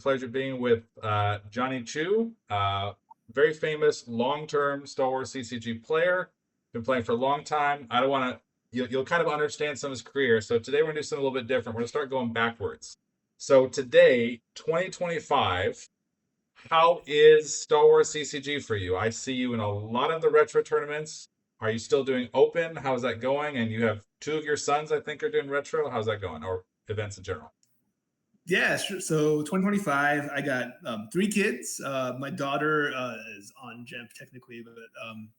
Pleasure being with Jonny Chu, very famous long-term Star Wars CCG player. Been playing for a long time. I don't want to. You'll kind of understand some of his career. So today we're gonna do something a little bit different. We're gonna start going backwards. So today, 2025, how is Star Wars CCG for you? I see you in a lot of the retro tournaments. Are you still doing open? How's that going? And you have two of your sons, I think, are doing retro. How's that going? Or events in general? Yeah, sure. So 2025, I got three kids. My daughter is on Jump technically, but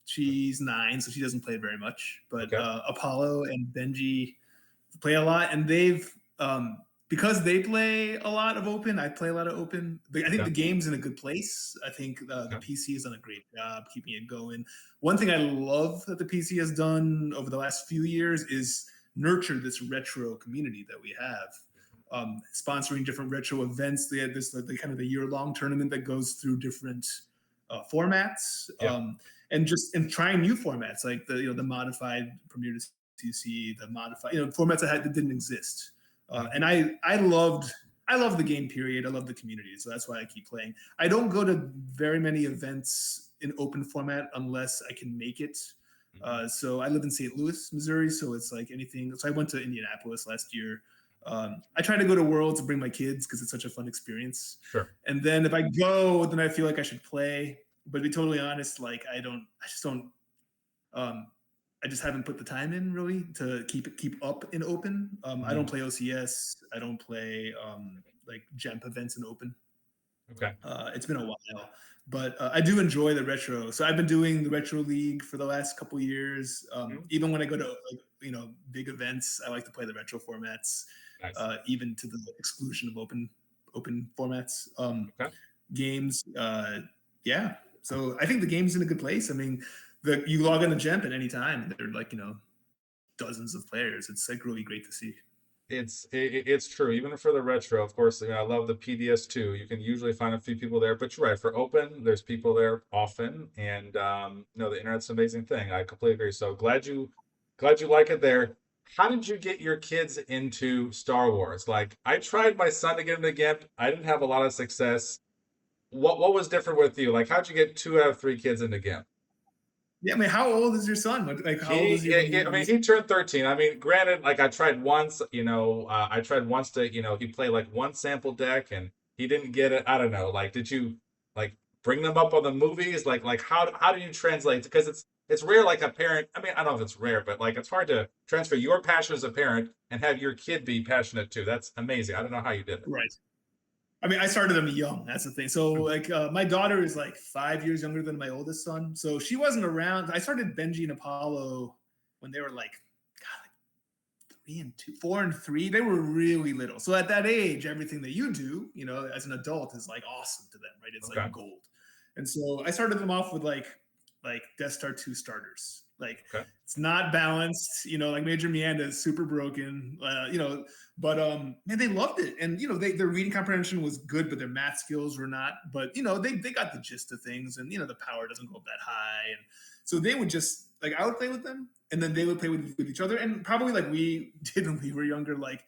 she's 9, so she doesn't play very much. But Okay. Apollo and Benji play a lot, and they've because they play a lot of open. I play a lot of open. I think Okay. the game's in a good place. I think the Okay. PC has done a great job keeping it going. One thing I love that the PC has done over the last few years is nurture this retro community that we have. Sponsoring different retro events. They had the kind of the year-long tournament that goes through different formats, Yeah. and trying new formats like the modified Premier to CC, the modified formats that didn't exist. And I love the game period. I love the community, so that's why I keep playing. I don't go to very many events in open format unless I can make it. So I live in St. Louis, Missouri, so it's like anything. So I went to Indianapolis last year. I try to go to Worlds and bring my kids because it's such a fun experience. Sure. And then if I go, then I feel like I should play. But to be totally honest, like I just don't. I just haven't put the time in really to keep up in open. I don't play OCS. I don't play like Gemp events in open. Okay. It's been a while, but I do enjoy the retro. So I've been doing the retro league for the last couple years. Even when I go to big events, I like to play the retro formats, Nice. even to the exclusion of open formats. Okay. Games, yeah. So I think the game's in a good place. I mean, you log on to Gemp at any time. There are like dozens of players. It's like really great to see. It's true. Even for the retro, of course, I love the PDS2. You can usually find a few people there, but you're right. For open, there's people there often, and the internet's an amazing thing. I completely agree. So glad you like it there. How did you get your kids into Star Wars? Like, I tried my son to get him to GIMP. I didn't have a lot of success. What was different with you? Like, how'd you get 2 out of 3 kids into GIMP? Yeah, I mean, how old is your son? Like, how old is he when I mean, he turned 13. I mean, granted, like I tried once, I tried once to, he played like one sample deck and he didn't get it. I don't know. Like, did you like bring them up on the movies? Like how do you translate? Because it's rare, like a parent. I mean, I don't know if it's rare, but like it's hard to transfer your passion as a parent and have your kid be passionate too. That's amazing. I don't know how you did it. right? I mean, I started them young. That's the thing. So, like, my daughter is like 5 years younger than my oldest son. So she wasn't around. I started Benji and Apollo when they were like, God, like 3 and 2, 4 and 3. They were really little. So at that age, everything that you do, as an adult, is like awesome to them, right? It's Okay. like gold. And so I started them off with like Death Star 2 starters. Like, Okay. it's not balanced, like Major Mianda is super broken, but man, they loved it. And their reading comprehension was good, but their math skills were not. But they got the gist of things, and the power doesn't go up that high. And so they would just like, I would play with them, and then they would play with each other. And probably like we did when we were younger, like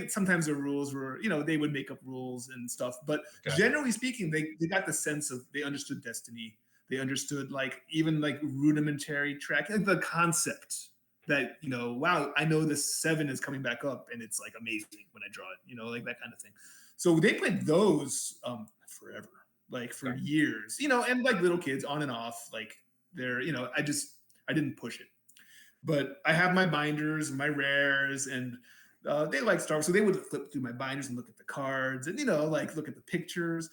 sometimes the rules were, they would make up rules and stuff. But Okay. generally speaking, they got the sense of, they understood Destiny. They understood like even like rudimentary tracking, like the concept that, wow, I know this 7 is coming back up and it's like amazing when I draw it, like that kind of thing. So they played those forever, like for years, and like little kids on and off, like they're, I didn't push it. But I have my binders, my rares, and they like Star Wars. So they would flip through my binders and look at the cards and, like look at the pictures.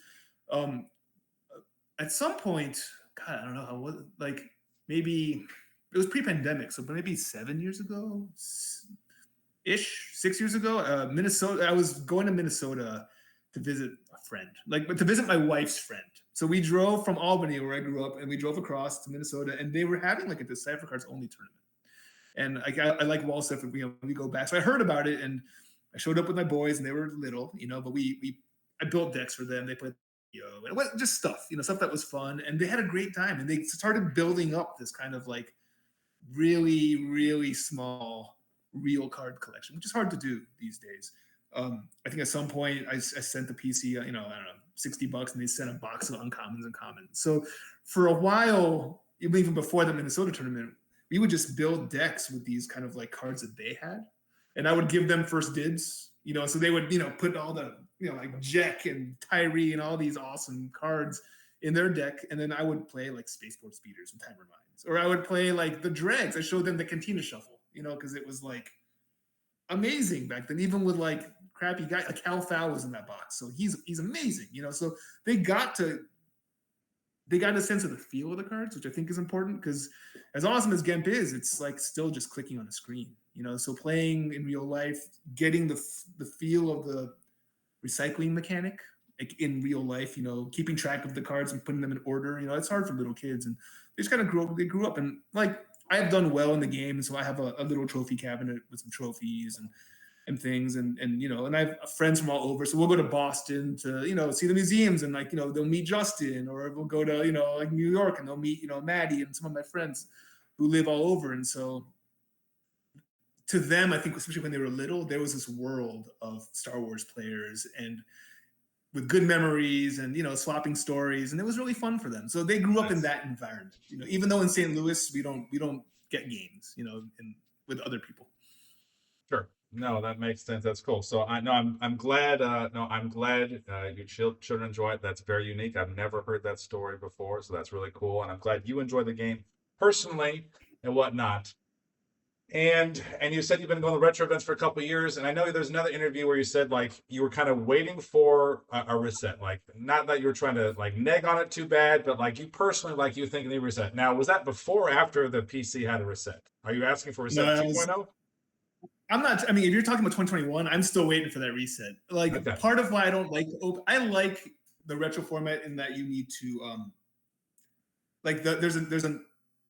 At some point, God, I don't know how was it, like maybe it was pre-pandemic, so maybe 7 years ago, 6 years ago, Minnesota. I was going to Minnesota to visit a friend, but to visit my wife's friend. So we drove from Albany, where I grew up, and we drove across to Minnesota, and they were having like a Decipher cards only tournament. And I like wall stuff. We go back, so I heard about it, and I showed up with my boys, and they were little, but I built decks for them. They played and just stuff, stuff that was fun, and they had a great time, and they started building up this kind of like really, really small real card collection, which is hard to do these days. I think at some point I sent the PC, I don't know, $60 and they sent a box of uncommons and commons. So for a while, even before the Minnesota tournament, we would just build decks with these kind of like cards that they had, and I would give them first dibs. So they would put all the like Jack and Tyree and all these awesome cards in their deck, and then I would play like Spaceport Speeders and Timer Mines, or I would play like the Dregs. I showed them the Cantina Shuffle, because it was like amazing back then, even with like crappy guys. Like Cal Fowl was in that box, so he's amazing. So they got a sense of the feel of the cards, which I think is important, because as awesome as GEMP is, it's like still just clicking on a screen. So playing in real life, getting the feel of the recycling mechanic, like in real life, keeping track of the cards and putting them in order. It's hard for little kids, and they just kind of grew up, and like I've done well in the game, and so I have a little trophy cabinet with some trophies and things, and I have friends from all over, so we'll go to Boston to see the museums, and like they'll meet Justin, or we'll go to like New York, and they'll meet Maddie and some of my friends who live all over, and so to them, I think especially when they were little, there was this world of Star Wars players and with good memories and swapping stories, and it was really fun for them. So they grew up in that environment. Even though in St. Louis we don't get games, with other people. Sure. No, that makes sense. That's cool. So I'm glad. I'm glad your children enjoy it. That's very unique. I've never heard that story before, so that's really cool. And I'm glad you enjoy the game personally and whatnot. And you said you've been going to retro events for a couple of years, and I know there's another interview where you said like you were kind of waiting for a reset, like not that you were trying to like neg on it too bad, but like you personally like you think they reset. Now, was that before or after the PC had a reset? Are you asking for reset 2.0? I'm not. I mean, if you're talking about 2021, I'm still waiting for that reset. Like okay. Part of why I don't like I like the retro format in that you need to like there's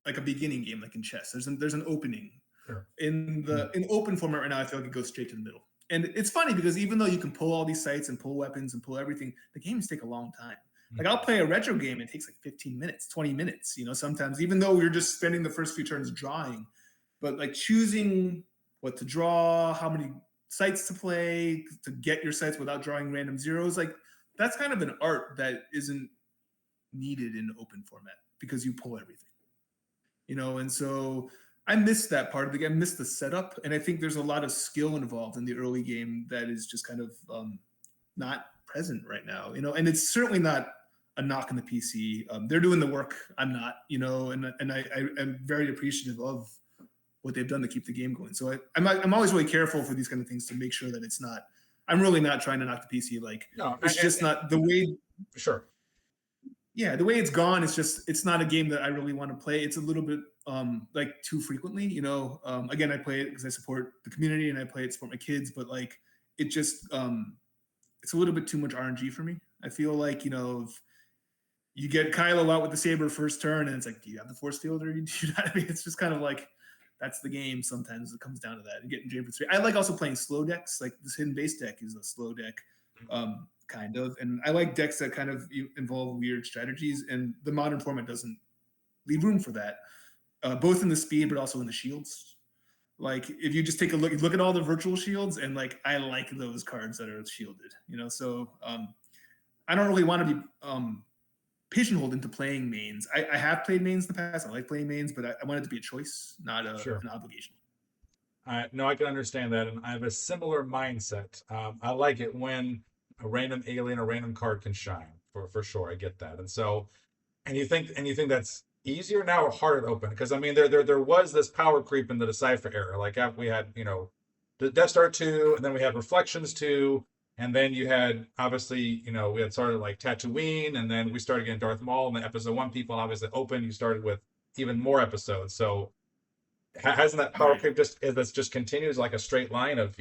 like a beginning game like in chess. There's an opening. Sure. In open format right now, I feel like it goes straight to the middle. And it's funny because even though you can pull all these sites and pull weapons and pull everything, the games take a long time. Like I'll play a retro game, it takes like 15 minutes, 20 minutes, sometimes, even though you're just spending the first few turns drawing. But like choosing what to draw, how many sites to play, to get your sites without drawing random zeros, like that's kind of an art that isn't needed in open format because you pull everything. And so I missed that part of the game. I missed the setup, and I think there's a lot of skill involved in the early game that is just kind of not present right now. And it's certainly not a knock on the PC. They're doing the work. I'm not. And I am very appreciative of what they've done to keep the game going. So I'm always really careful for these kind of things to make sure that it's not. I'm really not trying to knock the PC. Like no, it's just not the way. Sure. Yeah, the way it's gone, it's not a game that I really want to play. It's a little bit like too frequently, again, I play it because I support the community and I play it to support my kids, but like it just it's a little bit too much RNG for me. I feel like, if you get Kylo out with the saber first turn and it's like, do you have the force field or do you not? I mean, it's just kind of like that's the game. Sometimes it comes down to that and getting J for 3. I like also playing slow decks. Like this hidden base deck is a slow deck. Kind of, and I like decks that kind of involve weird strategies, and the modern format doesn't leave room for that, both in the speed but also in the shields. Like if you just take a look at all the virtual shields, and like I like those cards that are shielded, so I don't really want to be pigeonholed into playing mains. I have played mains in the past. I like playing mains, but I want it to be a choice, not an obligation. No, I can understand that, and I have a similar mindset. I like it when a random alien or random card can shine for sure. I get that. And so, and you think that's easier now or harder to open? Because I mean, there was this power creep in the Decipher era. Like we had, the Death Star 2, and then we had Reflections 2, and then you had obviously, we had started like Tatooine, and then we started getting Darth Maul, and the episode 1 people obviously open. You started with even more episodes. So hasn't that power creep just continues like a straight line of,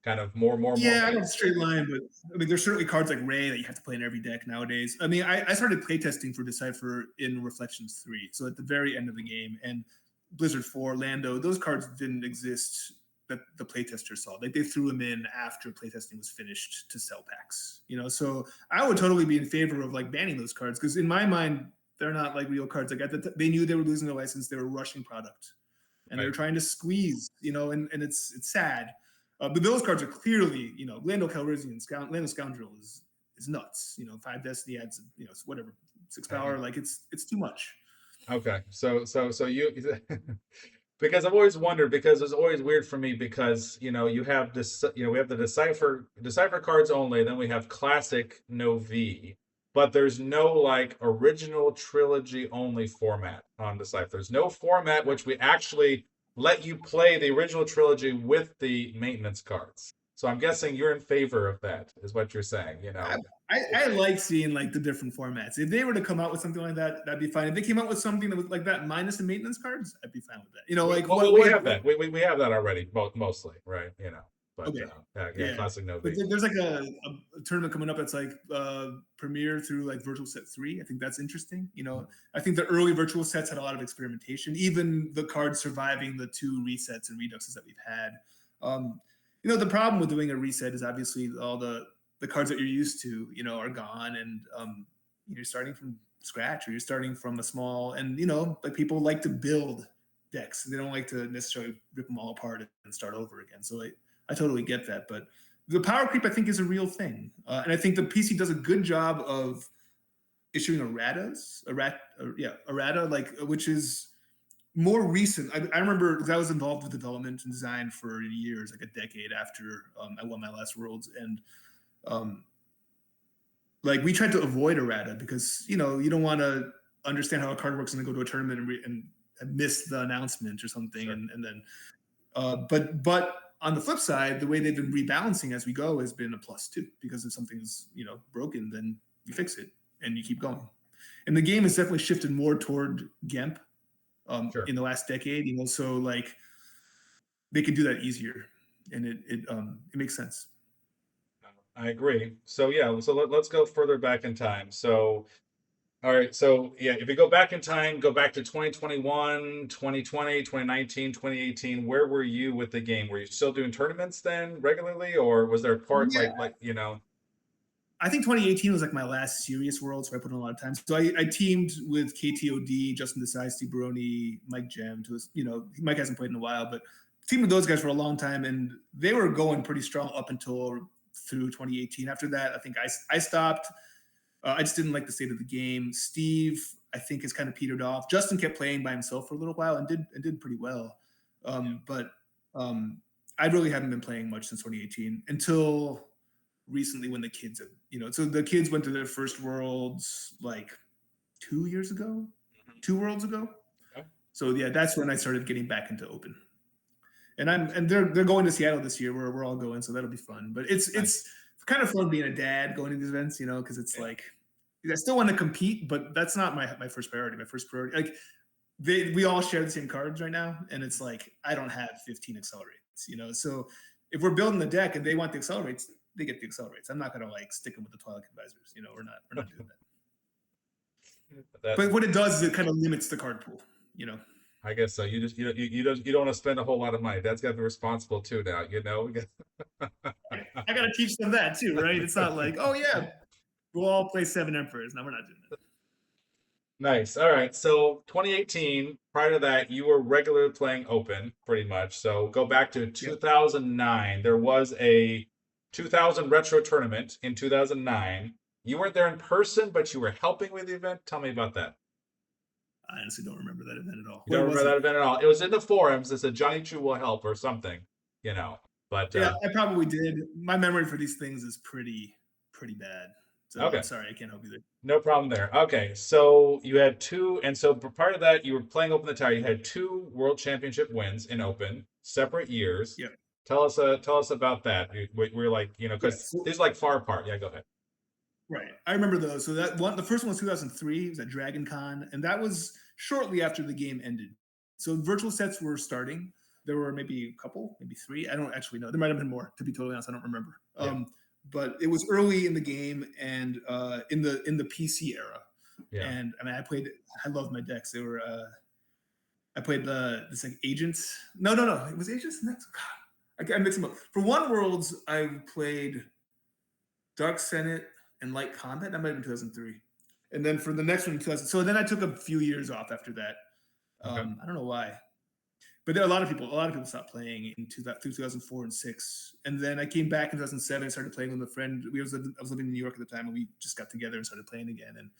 kind of more. Yeah, I don't straight line, but I mean, there's certainly cards like Rey that you have to play in every deck nowadays. I mean, I started playtesting for Decipher in Reflections 3, so at the very end of the game, and Blizzard 4, Lando, those cards didn't exist that the playtester saw. Like they threw them in after playtesting was finished to sell packs. So I would totally be in favor of like banning those cards because in my mind, they're not like real cards. Like they knew they were losing their license, they were rushing product, and they were trying to squeeze. And it's sad. But those cards are clearly, Lando Calrissian, Lando Scoundrel is is nuts. 5 Destiny adds, whatever, 6 power. Like it's too much. Okay, so you because I've always wondered, because it's always weird for me, because you have this, we have the Decipher cards only, then we have classic no V, but there's no like original trilogy only format on Decipher. There's no format which we actually let you play the original trilogy with the maintenance cards. So I'm guessing you're in favor of that, is what you're saying, I like seeing like the different formats. If they were to come out with something like that, that'd be fine. If they came out with something that was like that minus the maintenance cards, I'd be fine with that. Like well, we have that. We have that already, mostly, right? But Okay. yeah, classic no But V. there's like a tournament coming up that's like Premier through like Virtual Set 3. I think that's interesting. I think the early virtual sets had a lot of experimentation, even the cards surviving the 2 resets and reduxes that we've had. The problem with doing a reset is obviously all the cards that you're used to, are gone, and you're starting from scratch, or you're starting from a small, and like people like to build decks. They don't like to necessarily rip them all apart and start over again. So I totally get that, but the power creep, I think, is a real thing, and I think the PC does a good job of issuing erratas, errata, like, which is more recent. I remember, because I was involved with development and design for years, like a decade after I won my last Worlds, and like we tried to avoid errata because you don't want to understand how a card works and then go to a tournament and miss the announcement or something. Sure. And then but on the flip side, the way they've been rebalancing as we go has been a +2, because if something's broken, then you fix it and you keep going. And the game has definitely shifted more toward GEMP sure. in the last decade, so like they could do that easier, and it makes sense. I agree. So yeah, so let's go further back in time. So all right, so yeah, if you go back in time, go back to 2021, 2020, 2019, 2018, where were you with the game? Were you still doing tournaments then regularly, or was there a part like I think 2018 was like my last serious World, so I put in a lot of time. So I teamed with KTOD, Justin Desai, Steve Baroni, Mike Gem. Mike hasn't played in a while, but teamed with those guys for a long time, and they were going pretty strong up until through 2018. After that, I think I stopped. I just didn't like the state of the game. Steve, I think, has kind of petered off. Justin kept playing by himself for a little while and did pretty well. But I really haven't been playing much since 2018 until recently, when the kids have, so the kids went to their first Worlds like 2 years ago, 2 Worlds ago. Okay. So yeah, that's when I started getting back into Open. And they're going to Seattle this year. We're all going, so that'll be fun. But it's kind of fun being a dad going to these events, because it's like I still want to compete, but that's not my first priority. My first priority, like we all share the same cards right now, and it's like I don't have 15 accelerates, So if we're building the deck and they want the accelerates, they get the accelerates. I'm not gonna like stick them with the Twilight Advisors. We're not doing that. But what it does is it kind of limits the card pool. I guess so. You don't want to spend a whole lot of money. That's got to be responsible too now. I gotta teach them that too, right? It's not like, oh yeah, we'll all play 7 Emperors. No, we're not doing that. Nice. All right. So 2018, prior to that, you were regularly playing Open pretty much. So go back to 2009. Yep. There was a 2000 retro tournament in 2009. You weren't there in person, but you were helping with the event. Tell me about that. I honestly don't remember that event at all. You don't remember that event at all? It was in the forums. It said Jonny Chu will help or something, But yeah, I probably did. My memory for these things is pretty bad. So okay. I'm sorry, I can't help you there. No problem there. Okay, so you had 2, and so part of that, you were playing Open the Tower. You had 2 World Championship wins in Open, separate years. Yeah. Tell us about that. We're like, because these are like far apart. Yeah, go ahead. Right, I remember those. So the first one was 2003. It was at Dragon Con, and that was shortly after the game ended. So virtual sets were starting. There were maybe a couple, maybe 3. I don't actually know. There might have been more. To be totally honest, I don't remember. Yeah. But it was early in the game and in the PC era. Yeah. And I mean, I loved my decks. They were. I played this like Agents. No. It was Agents. God, I mixed them up. For one Worlds, I played Dark Senate and Light Combat. That might have been 2003. And then for the next one, 2000. So then I took a few years off after that. Okay. I don't know why. but there are a lot of people stopped playing in 2004 and 6. And then I came back in 2007 and started playing with a friend. I was living in New York at the time, and we just got together and started playing again and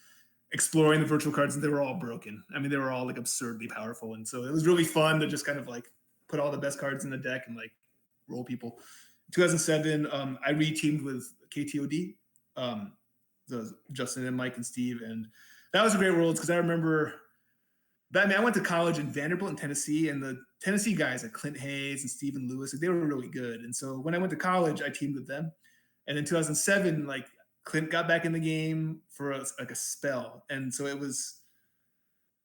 exploring the virtual cards, and they were all broken. I mean, they were all like absurdly powerful. And so it was really fun to just kind of like put all the best cards in the deck and like roll people. 2007, I re-teamed with KTOD, Justin and Mike and Steve, and that was a great world because I remember that. I mean, I went to college in Vanderbilt in Tennessee, and the Tennessee guys like Clint Hayes and Stephen Lewis, like, they were really good. And so when I went to college, I teamed with them. And in 2007, like Clint got back in the game for a spell, and so it was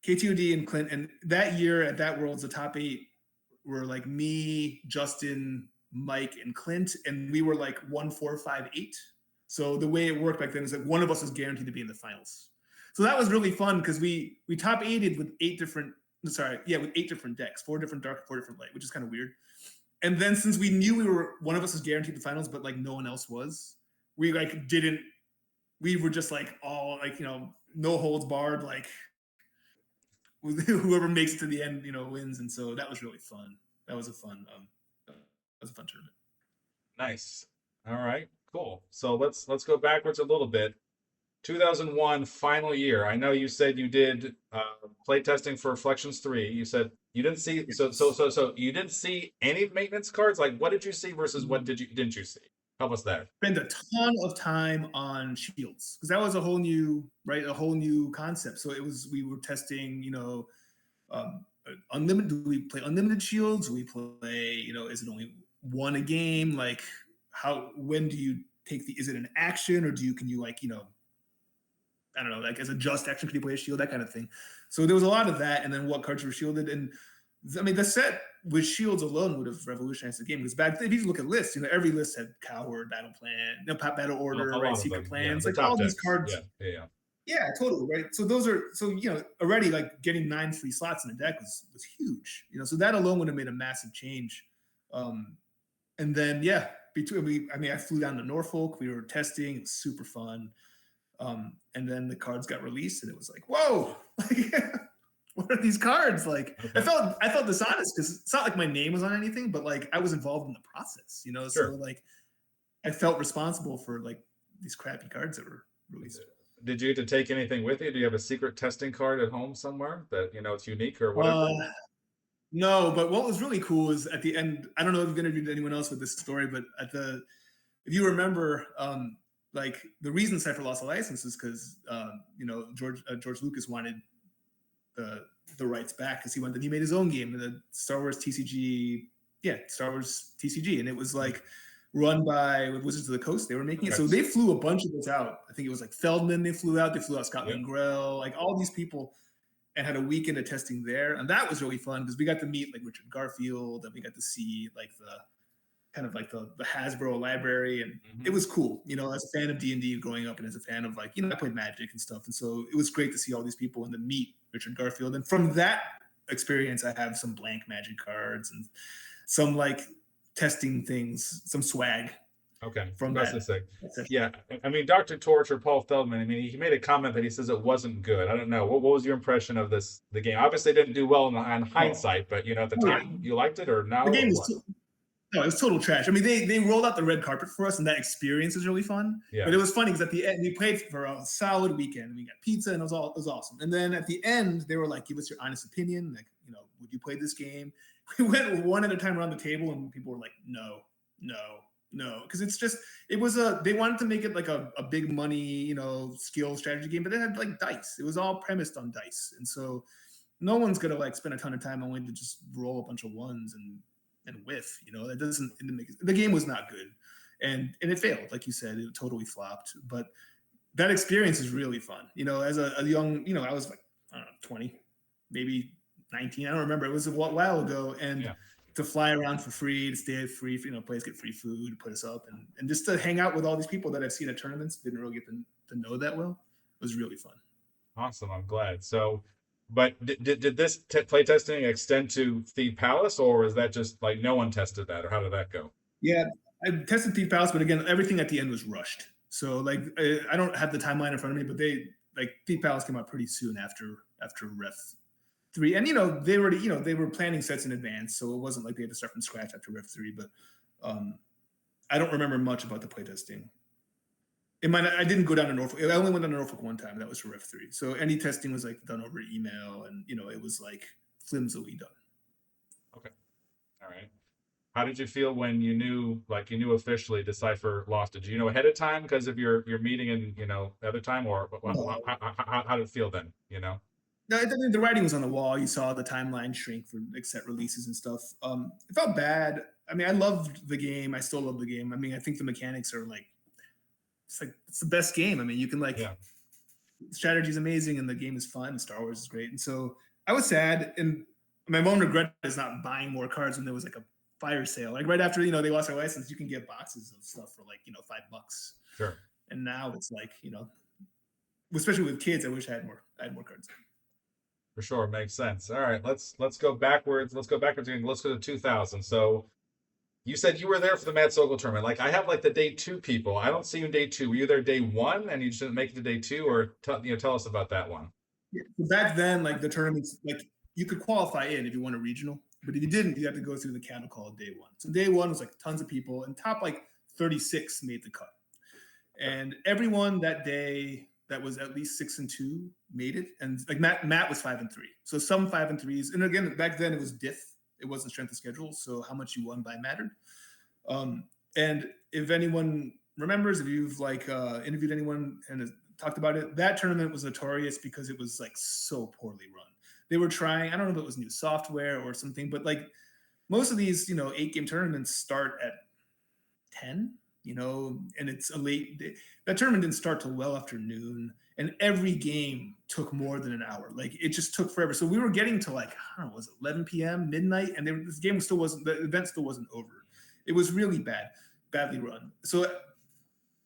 KTOD and Clint. And that year at that Worlds, the top 8 were like me, Justin, Mike, and Clint, and we were like 1, 4, 5, 8. So the way it worked back then is like one of us was guaranteed to be in the finals. So that was really fun because we top 8'd with 8 different decks, 4 different dark, 4 different light, which is kind of weird. And then since we knew one of us was guaranteed the finals, but like no one else was, we were just like all like, no holds barred, like whoever makes it to the end, wins. And so that was really fun. That was a fun tournament. Nice. All right, cool. So let's go backwards a little bit. 2001 final year. I know you said you did play testing for Reflections 3. You said you didn't see so you didn't see any maintenance cards. Like, what did you see versus what didn't you see? Help us there. Spend a ton of time on shields because that was a whole new concept. So we were testing, unlimited. Do we play unlimited shields? Do we play, is it only one a game? Like, when do you take is it an action, or can you like, I don't know, like as a just action, can you play a shield, that kind of thing. So there was a lot of that, and then what cards were shielded. And I mean, the set with shields alone would have revolutionized the game because back then, if you look at lists, every list had Coward, Battle Plan, Battle Order, right, Secret Plans, like all these cards. Yeah, totally, right. So those are already like getting 9 free slots in the deck was huge, so that alone would have made a massive change. And then I flew down to Norfolk. We were testing. It was super fun. And then the cards got released, and it was like, whoa, what are these cards? Like, okay. I felt dishonest because it's not like my name was on anything, but like I was involved in the process, Sure. So like I felt responsible for like these crappy cards that were released. Did you get to take anything with you? Do you have a secret testing card at home somewhere that it's unique or whatever? No, but what was really cool is at the end, I don't know if you've interviewed anyone else with this story, but if you remember, like the reason Decipher lost the license is because George Lucas wanted the rights back because he made his own game, the Star Wars TCG, and it was like run by Wizards of the Coast. They were making it, so they flew a bunch of this out. I think it was like Feldman. They flew out Scott Mangrel, like all these people, and had a weekend of testing there, and that was really fun because we got to meet like Richard Garfield, and we got to see like the kind of like the Hasbro library, and it was cool, as a fan of D&D growing up, and as a fan of like, I played Magic and stuff, and so it was great to see all these people and to meet Richard Garfield. And from that experience, I have some blank Magic cards and some like testing things, some swag. Okay, from that. Yeah, I mean, Dr. Torch or Paul Feldman, I mean, he made a comment that he says it wasn't good. I don't know. What was your impression of the game? Obviously, it didn't do well in hindsight, but at the time, you liked it or no? The game no, it was total trash. I mean, they rolled out the red carpet for us, and that experience was really fun. Yeah. But it was funny because at the end, we played for a solid weekend. We got pizza, and it was awesome. And then at the end, they were like, "Give us your honest opinion. Like, would you play this game?" We went one at a time around the table, and people were like, "No, because they wanted to make it like a big money, skill strategy game, but it had like dice. It was all premised on dice, and so no one's gonna like spend a ton of time on to just roll a bunch of ones and whiff. That doesn't make it. The game was not good, and it failed, like you said. It totally flopped. But that experience is really fun. As a young, I was like, I don't know, 20, maybe 19. I don't remember. It was a while ago, and to fly around for free, to stay free, players get free food, put us up, and just to hang out with all these people that I've seen at tournaments, didn't really get to know that well. It was really fun. Awesome. I'm glad. So, but did this play testing extend to Thief Palace, or is that just like no one tested that, or how did that go? Yeah, I tested Thief Palace, but again, everything at the end was rushed. So like, I don't have the timeline in front of me, but Thief Palace came out pretty soon after Ref 3, and they already they were planning sets in advance, so it wasn't like they had to start from scratch after Rev 3. But I don't remember much about the playtesting. I didn't go down to Norfolk. I only went down to Norfolk one time. That was for Rev 3. So any testing was like done over email, and it was like flimsily done. Okay. All right. How did you feel when you knew officially Decipher lost? Did you know ahead of time because of your meeting and the other time, or No, how did it feel then? no, the writing was on the wall. You saw the timeline shrink for like set releases and stuff. It felt bad. I mean, I loved the game. I still love the game. I mean, I think the mechanics are like it's the best game. I mean, you can Yeah. strategy is amazing and the game is fun. And Star Wars is great. And so I was sad. And my one regret is not buying more cards when there was like a fire sale. Like right after they lost their license, you can get boxes of stuff for like $5. Sure. And now it's like especially with kids, I wish I had more cards. For sure, makes sense. All right, let's go backwards. Let's go backwards again. Let's go to 2000. So you said you were there for the Matt Sokol tournament. Like I have like the day 2 people. I don't see you in day 2. Were you there day 1 and you just didn't make it to day 2, or tell us about that one? Yeah. Back then, like the tournaments, like you could qualify in if you won a regional, but if you didn't, you had to go through the cattle call day 1. So day 1 was like tons of people, and top like 36 made the cut, and everyone that day that was at least 6-2 made it, and like Matt was 5-3. So some 5-3s, and again back then it was diff. It wasn't strength of schedule, so how much you won by mattered. And if anyone remembers, if you've like interviewed anyone and talked about it, that tournament was notorious because it was like so poorly run. They were trying, I don't know if it was new software or something, but like most of these 8-game tournaments start at 10, and it's a late day. That tournament didn't start till well after noon, and every game took more than an hour. Like it just took forever. So we were getting to like, I don't know, was it 11 p.m., midnight? And this game still wasn't, the event still wasn't over. It was really badly run. So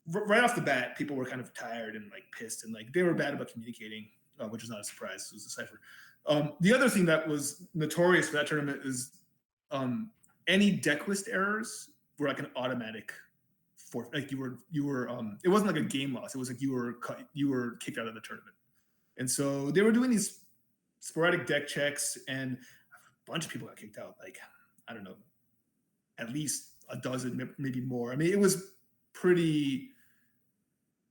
right off the bat, people were kind of tired and like pissed, and like they were bad about communicating, which is not a surprise. It was Decipher. The other thing that was notorious for that tournament is any deck list errors were like an automatic forfeit. Like you were it wasn't like a game loss. It was like you were kicked out of the tournament. And so they were doing these sporadic deck checks, and a bunch of people got kicked out. Like, I don't know, at least a dozen, maybe more. I mean, it was pretty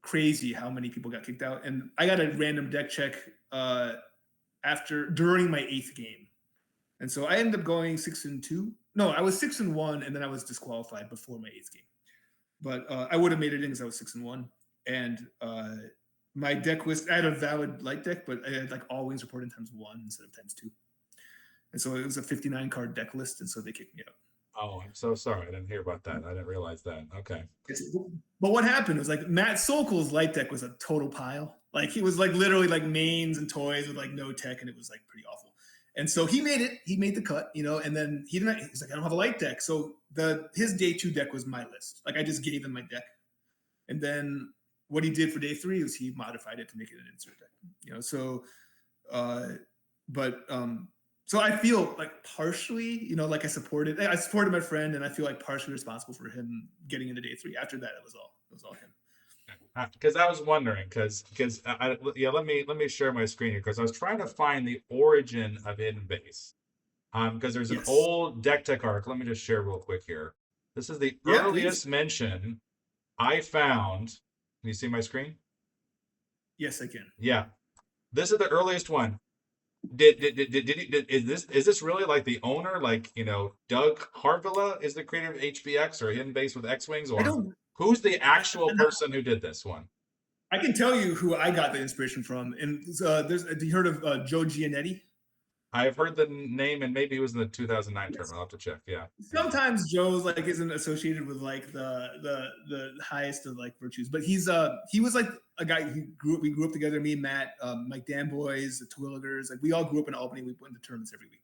crazy how many people got kicked out. And I got a random deck check during my 8th game. And so I ended up going 6-2. No, I was 6-1, and then I was disqualified before my 8th game. But I would have made it in because I was 6-1. And my deck list, I had a valid light deck, but I had like all wins reported times 1 instead of times 2. And so it was a 59 card deck list, and so they kicked me out. Oh, I'm so sorry. I didn't hear about that. I didn't realize that. Okay. But what happened was like Matt Sokol's light deck was a total pile. Like he was like literally like mains and toys with like no tech, and it was like pretty awful. And so he made it. He made the cut, and then he's like, I don't have a light deck. So his day 2 deck was my list. Like I just gave him my deck. And then what he did for day 3 was he modified it to make it an insert deck. So I feel like partially, like I supported my friend, and I feel like partially responsible for him getting into day 3. After that, it was all him. Because I was wondering, let me share my screen here, because I was trying to find the origin of Hidden Base. Because there's an old decktech article. Let me just share real quick here. This is the earliest mention I found. Can you see my screen? Yes, I can. Yeah, this is the earliest one. Is this really like the owner, like Doug Harvilla is the creator of HBX or Hidden Base with X-Wings, or who's the actual person who did this one? I can tell you who I got the inspiration from. And have you heard of Joe Giannetti? I've heard the name, and maybe he was in the 2009 tournament. I'll have to check. Yeah. Sometimes Joe's like isn't associated with like the highest of like virtues, but he was like a guy we grew up together. Me and Matt, Mike Danboys, the Twilligers, like we all grew up in Albany. We went to tournaments every week,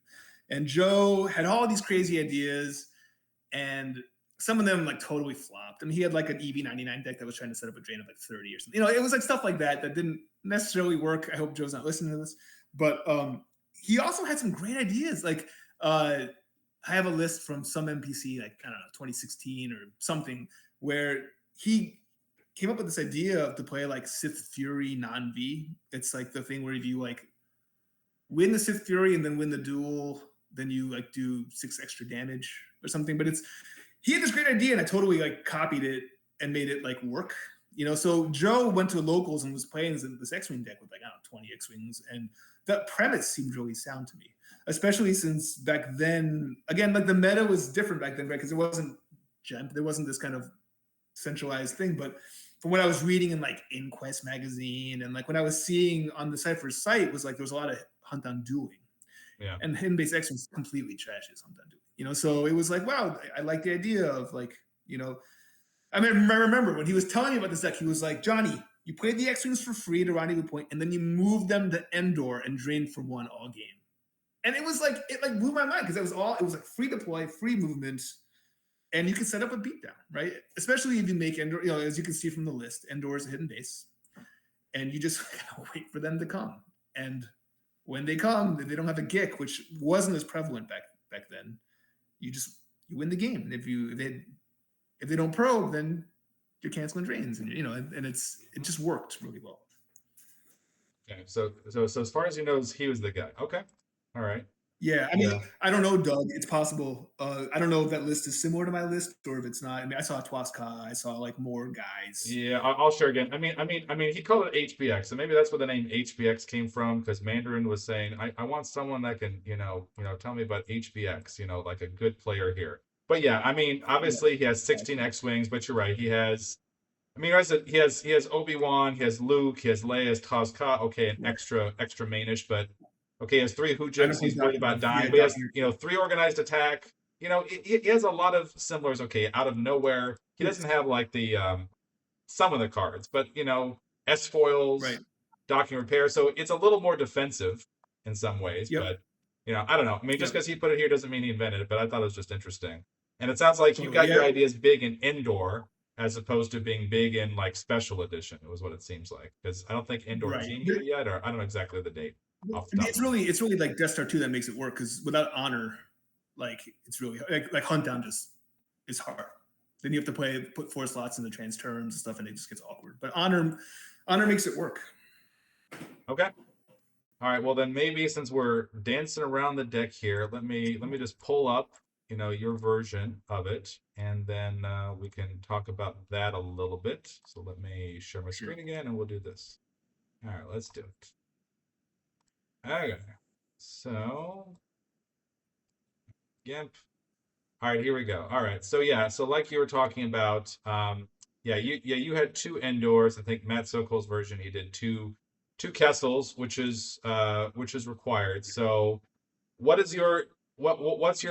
and Joe had all these crazy ideas, and some of them like totally flopped. I mean, he had like an EV99 deck that was trying to set up a drain of like 30 or something. It was like stuff like that didn't necessarily work. I hope Joe's not listening to this, but he also had some great ideas. Like I have a list from some NPC, like, I don't know, 2016 or something, where he came up with this idea to play like Sith Fury non-V. It's like the thing where if you like win the Sith Fury and then win the duel, then you like do 6 extra damage or something. But he had this great idea, and I totally like copied it and made it like work. So Joe went to locals and was playing this X-Wing deck with like, I don't know, 20 X-Wings, and that premise seemed really sound to me, especially since back then, again, like the meta was different back then, right? Because it wasn't Gemp, there wasn't this kind of centralized thing. But from what I was reading in like InQuest magazine, and like what I was seeing on the Decipher's site, was like there was a lot of hunt on dueling. Yeah. And hidden-based X-Wings completely trashes hunt on dueling. So it was like, wow, I like the idea of like, I mean, I remember when he was telling me about this deck, he was like, Johnny, you played the X-Wings for free at a rendezvous point, and then you moved them to Endor and drained for 1 all game. And it was like, it like blew my mind, because it was like free deploy, free movement, and you can set up a beatdown, right? Especially if you make Endor, as you can see from the list, Endor is a hidden base, and you just wait for them to come. And when they come, they don't have a Gick, which wasn't as prevalent back then. You win the game. And if they don't probe, then you're canceling drains, and it just worked really well. Okay, so as far as he knows, he was the guy. Okay, all right. Yeah, I mean, I don't know, Doug. It's possible. I don't know if that list is similar to my list or if it's not. I mean, I saw Twaska. I saw like more guys. Yeah, I'll share again. I mean, he called it HBX, so maybe that's where the name HBX came from, because Mandarin was saying, I want someone that can, tell me about HBX, like a good player here. But yeah, I mean, obviously he has 16 X-Wings, but you're right. He has Obi-Wan, he has Luke, he has Leia, he has Taz-Ka. Okay, an extra mainish, but okay, he has 3 Hoojiks. He's worried about dying, but he has 3 organized attack. He has a lot of similars. Okay, out of nowhere, he doesn't have like the some of the cards, but S foils, right, docking repair. So it's a little more defensive in some ways. Yep. But I don't know. I mean, just because he put it here doesn't mean he invented it. But I thought it was just interesting. And it sounds like you got your ideas big in indoor, as opposed to being big in like special edition. It was what it seems like, because I don't think indoor came here yet, or I don't know exactly the date. It's really like Death Star 2 that makes it work, because without honor, like it's really like hunt down just is hard. Then you have to put 4 slots in the trans terms and stuff, and it just gets awkward. But honor makes it work. Okay. All right. Well, then maybe since we're dancing around the deck here, let me just pull up your version of it, and then we can talk about that a little bit. So let me share my screen again, and we'll do this. All right, let's do it. Okay, so Gimp. All right, here we go. All right, so yeah, so like you were talking about, you had 2 Endors. I think Matt Sokol's version, he did two Kessels, which is required. So what's your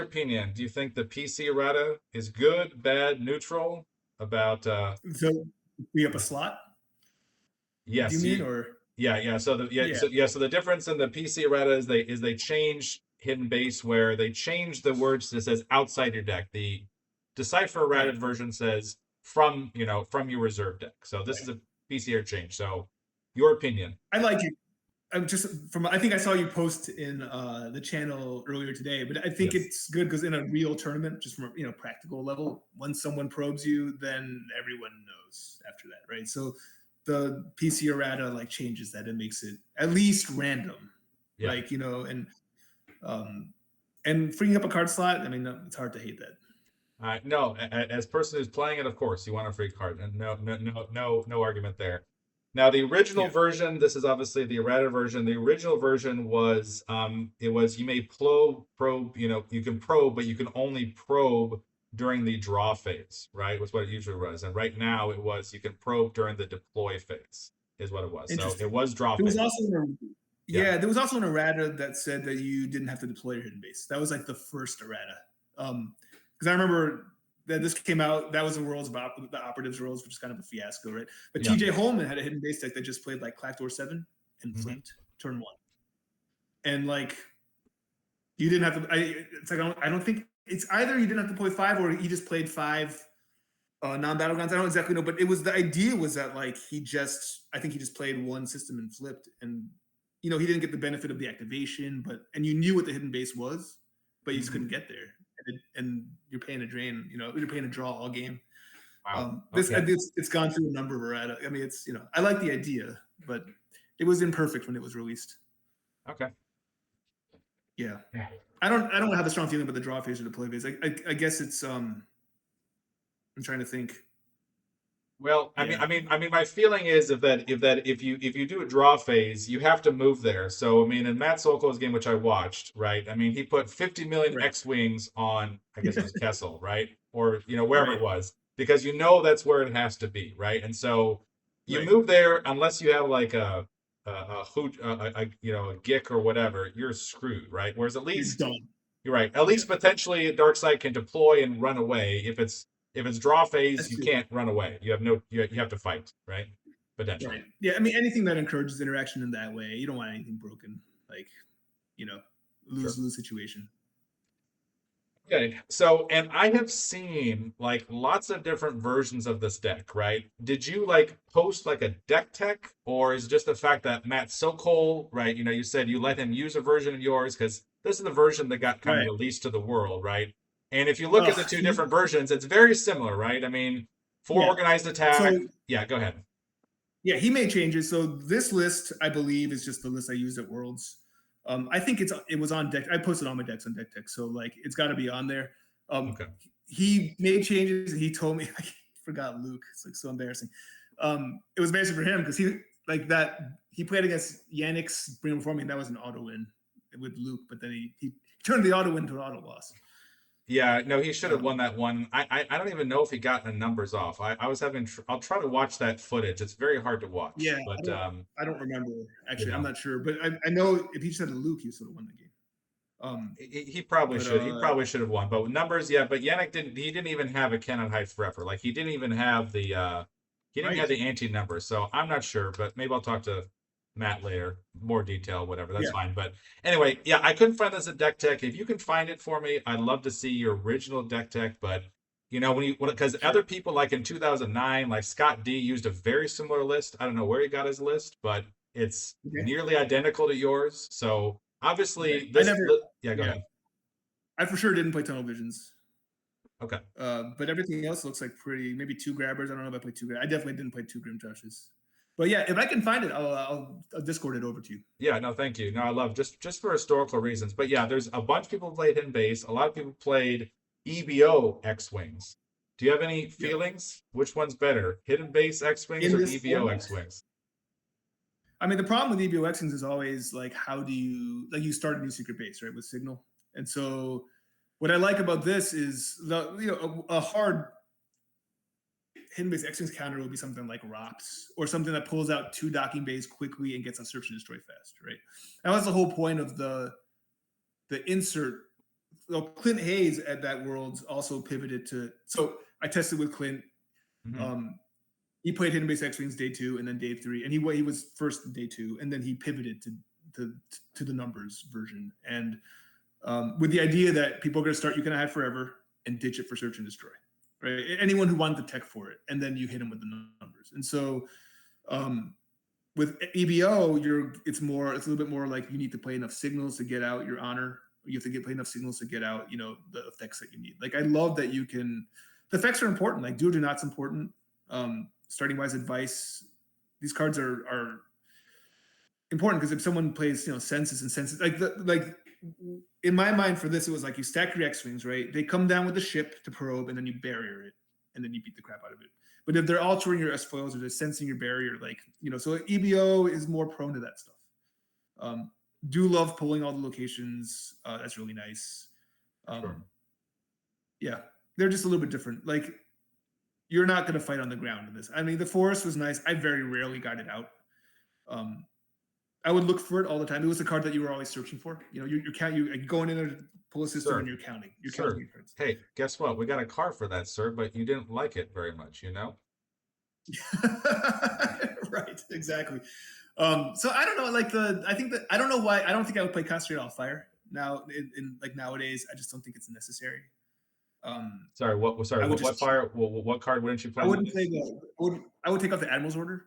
opinion? Do you think the PC errata is good, bad, neutral? About so free up a slot? Yes. Do you mean, or yeah. So the difference in the PC errata is they change hidden base, where they change the words that says outside your deck. The Decipher errata version says from your reserve deck. So this is a PC errata change. So your opinion? I like it. I'm just I think I saw you post in the channel earlier today, but I think it's good because in a real tournament, just from a practical level, when someone probes you, then everyone knows after that, right? So the PC errata like changes that and makes it at least random, like and freeing up a card slot. I mean, it's hard to hate that. No, as person who's playing it, of course, you want a free card, and no argument there. Now, the original version, this is obviously the errata version. The original version was, you may probe, you can probe, but you can only probe during the draw phase, right? Was what it usually was. And right now it was, you can probe during the deploy phase, is what it was. So it was draw phase. There was also an errata that said that you didn't have to deploy your hidden base. That was like the first errata. Because I remember that this came out, that was the operatives rules, which is kind of a fiasco, right? But TJ Holman had a hidden base deck that just played like Clackdoor 7 and flipped turn 1. And like, you didn't have to, I don't think, it's either you didn't have to play 5 or he just played 5 non-battlegrounds. I don't exactly know, but the idea was that like, I think he just played 1 system and flipped, and he didn't get the benefit of the activation, and you knew what the hidden base was, but you just couldn't get there. And you're paying a drain, you're paying a draw all game. Wow. It's gone through a number of errata. I mean, I like the idea, but it was imperfect when it was released. Okay. Yeah. Yeah. I don't have a strong feeling about the draw phase or the play phase. I guess it's I'm trying to think. Well, Yeah. my feeling is if you do a draw phase, you have to move there. So I mean, in Matt Sokol's game, which I watched, right? I mean, he put 50 million Right. X-wings on, I guess it was Kessel, right? Or wherever Right. it was, because that's where it has to be, right? And so you Right. move there unless you have like a hoot, a gick or whatever, you're screwed, right? Whereas at You're least done. you're right. At Yeah. least potentially Darkseid can deploy and run away. If it's draw phase, That's you true. can't run away. You have to fight, right? Right. Potentially. Yeah. I mean, anything that encourages interaction in that way, you don't want anything broken. Like, you know, Sure. lose situation. Okay. So, and I have seen like lots of different versions of this deck, right? Did you like post like a deck tech, or is it just the fact that Matt Sokol, right? You said you let him use a version of yours because this is the version that got kind of Right. released to the world, right? And if you look at the Oh, two different versions, it's very similar, right? I mean, for yeah. organized attack, So yeah, go ahead. yeah, he made changes. So this list, I believe, is just the list I used at Worlds. I think it was on deck. I posted all my decks on decktech, so like it's got to be on there. Um, Okay. he made changes. And he told me I forgot Luke. It's like so embarrassing. It was embarrassing for him because he played against Yannick's Bring Before Me, and that was an auto win with Luke. But then he turned the auto win to an auto loss. Yeah, no, he should have won Um, that one. I don't even know if he got the numbers off. I was having I'll try to watch that footage. It's very hard to watch, yeah, but I don't remember you actually. I'm know, not sure, but I know if he said to Luke, he sort of won the game. he probably But should. He probably should have won. But with numbers, yeah. But Yannick didn't. He didn't even have a Cannon Heights forever. Like he didn't even have the. He didn't right, have the anti numbers. So I'm not sure. But maybe I'll talk to Matt later, more detail, whatever. That's yeah, fine. But anyway, yeah, I couldn't find this at Deck Tech. If you can find it for me, I'd love to see your original Deck Tech. But because sure, other people like in 2009, like Scott D used a very similar list. I don't know where he got his list, but it's okay, nearly identical to yours. So okay. obviously I never, yeah, go yeah, ahead. I for sure didn't play tunnel visions. Okay. But everything else looks like maybe two grabbers. I don't know if I played two. I definitely didn't play two Grim Joshes. But yeah, if I can find it, I'll Discord it over to you. Yeah, no, thank you. No, I love just for historical reasons. But yeah, there's a bunch of people who played Hidden Base. A lot of people played EBO X-Wings. Do you have any Yep. feelings? Which one's better, Hidden Base X-Wings In or this EBO format, X-Wings? I mean, the problem with EBO Xings is always like, how do you you start a new secret base, right, with Signal? And so, what I like about this is a hard hidden base X-Wings counter would be something like ROPS or something that pulls out two docking bays quickly and gets on search and destroy fast, right? That was the whole point of the insert. Well, Clint Hayes at that Worlds also pivoted to. So I tested with Clint. Mm-hmm. Um, he played hidden base X-Wings day 2 and then day 3, and he was first day 2, and then he pivoted to the numbers version, and with the idea that people are going to start You Can Hide Forever and ditch it for search and destroy, right? Anyone who wanted the tech for it, and then you hit them with the numbers. And so with EBO, it's a little bit more like you need to play enough signals to get out your honor. You have to play enough signals to get out, the effects that you need. Like I love that the effects are important. Like do or do not's important. Starting wise advice. These cards are important because if someone plays, senses and senses, like in my mind for this, it was like you stack your X-Wings, right? They come down with the ship to probe, and then you barrier it, and then you beat the crap out of it. But if they're altering your S-foils or they're sensing your barrier, so EBO is more prone to that stuff. Do love pulling all the locations. That's really nice. Sure. Yeah, they're just a little bit different. Like you're not going to fight on the ground in this. I mean, the forest was nice. I very rarely got it out. I would look for it all the time. It was the card that you were always searching for. You're going in there to pull a system, Sir, and you're counting. You're sir. counting your cards. Hey, guess what? We got a car for that, sir, but you didn't like it very much, Right, exactly. So I don't know. I don't know why. I don't think I would play Concentrate on Fire now. In like nowadays, I just don't think it's necessary. Sorry, what? Sorry, I would what just. fire? What card wouldn't you play? I wouldn't play I would take off the Admiral's Order.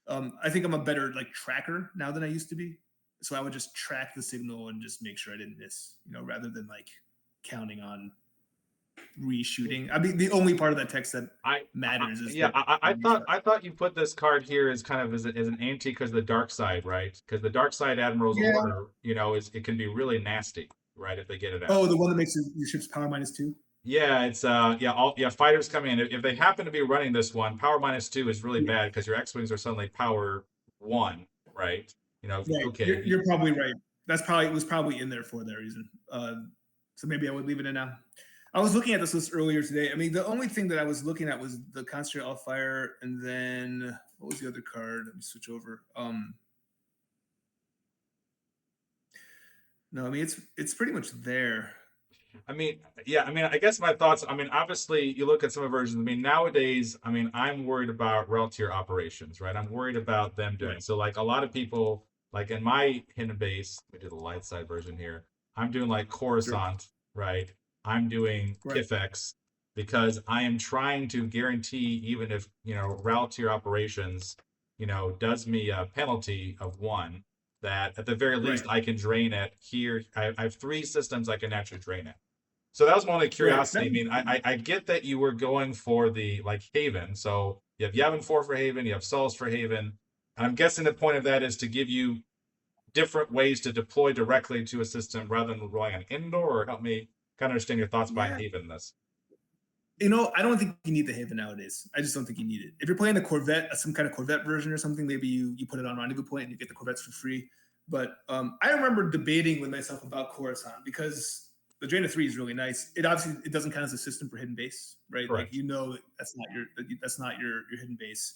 I think I'm a better tracker now than I used to be. So I would just track the signal and just make sure I didn't miss, rather than counting on reshooting. I mean, the only part of that text that I, matters is yeah, the I reshot. thought you put this card here as kind of as an anti because the dark side, right? Because the dark side admiral's Yeah. order, is it can be really nasty, right? If they get it out. Oh, the one that makes your ship's power -2. Yeah, it's fighters come in. If they happen to be running this one, power -2 is really Yeah. bad because your X-wings are suddenly power 1, right? Right. Okay, You're probably right. It was probably in there for that reason. So maybe I would leave it in now. I was looking at this list earlier today. I mean, the only thing that I was looking at was the Concentrate All Fire, and then what was the other card? Let me switch over. No, I mean it's pretty much there. I mean, yeah, I guess my thoughts. Obviously, you look at some of the versions. Nowadays, I'm worried about rel tier operations, right? I'm worried about them doing Right. so. Like a lot of people, like in my hidden base, we do the light side version here. I'm doing like Sure. Coruscant, right? I'm doing Right. Kifex because I am trying to guarantee, even if rel tier operations, does me a penalty of 1, that at the very least Right. I can drain it here. I have 3 systems I can actually drain it. So that was my only Right. curiosity. I get that you were going for the like Haven. So you have Yavin 4 for Haven, you have Solus for Haven. And I'm guessing the point of that is to give you different ways to deploy directly to a system rather than relying on indoor, or help me kind of understand your thoughts behind Yeah. Haven in this. I don't think you need the Haven nowadays. I just don't think you need it. If you're playing a Corvette, some kind of Corvette version or something, maybe you put it on Rendezvous Point and you get the Corvettes for free. But I remember debating with myself about Coruscant because the Drain of 3 is really nice. It obviously it doesn't count as a system for hidden base, right? Correct. Like that's not your hidden base.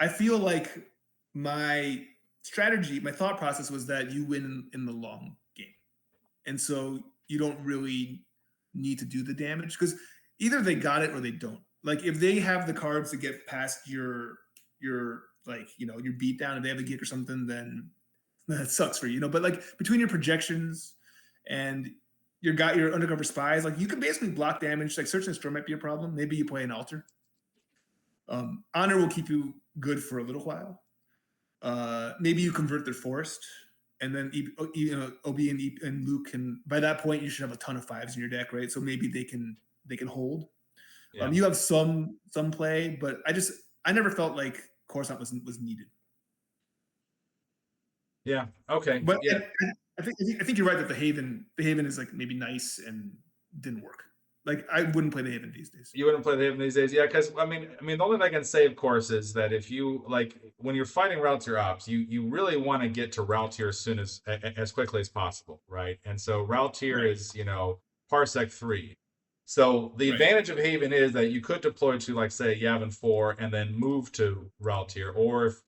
I feel like my strategy, my thought process was that you win in the long game, and so you don't really need to do the damage because either they got it or they don't. Like if they have the cards to get past your your beat down, and they have a gig or something, then that sucks for you. But like between your projections and your undercover spies, like you can basically block damage. Like search and destroy might be a problem. Maybe you play an altar. Honor will keep you good for a little while. Maybe you convert their forest, and then Ob and Luke can. By that point, you should have a ton of 5s in your deck, right? So maybe they can hold. Yeah. You have some play, but I never felt like Coruscant was needed. Yeah. Okay. But Yeah. I think you're right that the Haven is like maybe nice and didn't work. Like I wouldn't play the Haven these days. You wouldn't play the Haven these days, yeah. Because the only thing I can say, of course, is that if you like when you're fighting route tier ops, you really want to get to route tier as soon as quickly as possible, right? And so route tier Right. is parsec 3. So the Right. advantage of Haven is that you could deploy to like say Yavin 4 and then move to route tier, or if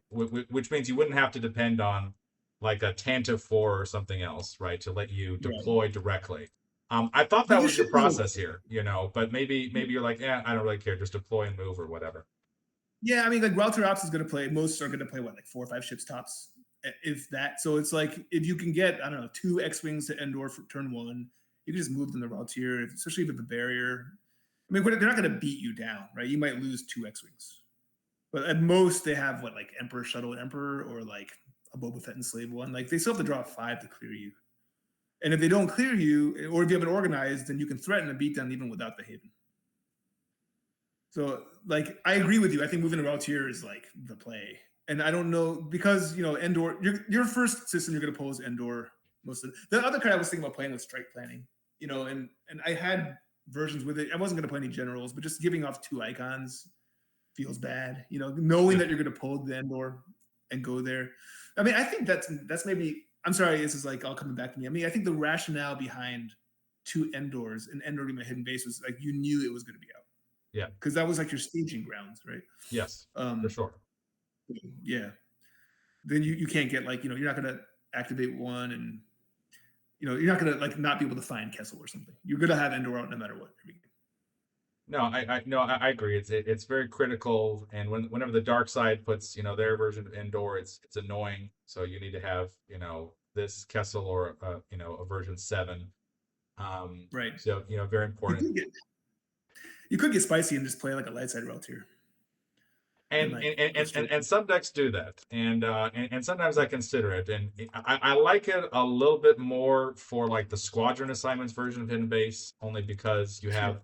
which means you wouldn't have to depend on like a Tantive 4 or something else, right, to let you Right. deploy directly. I thought But that you was your should be able process here, but maybe you're like, yeah, I don't really care, just deploy and move or whatever. Yeah, I mean, like Router Ops is going to play. Most are going to play what, like 4 or 5 ships tops, if that. So it's like if you can get, I don't know, 2 X-wings to Endor for turn 1, you can just move them to Router, especially with the barrier. I mean, they're not going to beat you down, right? You might lose 2 X-wings, but at most they have what, like Emperor Shuttle Emperor, or like a Boba Fett and Slave one. Like they still have to draw 5 to clear you. And if they don't clear you, or if you have it organized, then you can threaten a beatdown even without the Haven. So, like, I agree with you. I think moving around here is like the play. And I don't know because Endor. Your first system you're going to pull is Endor. Most of the other card I was thinking about playing was Strike Planning. And I had versions with it. I wasn't going to play any generals, but just giving off 2 icons feels bad. Knowing that you're going to pull the Endor and go there. I mean, I think that's maybe. I'm sorry, this is like all coming back to me. I mean, I think the rationale behind 2 Endors and Endor being a hidden base was like you knew it was going to be out. Yeah. Because that was like your staging grounds, right? Yes, for sure. Yeah. Then you can't get like, you're not going to activate 1 and, you're not going to like not be able to find Kessel or something. You're going to have Endor out no matter what. No, I agree. It's very critical, and whenever the dark side puts their version of Endor, it's annoying. So you need to have this Kessel or a version 7. Right. So very important. You could get spicy and just play like a light side route here. and And like and, go and, and, straight. and some decks do that, and sometimes I consider it, and I like it a little bit more for like the squadron assignments version of Hidden Base, only because Sure.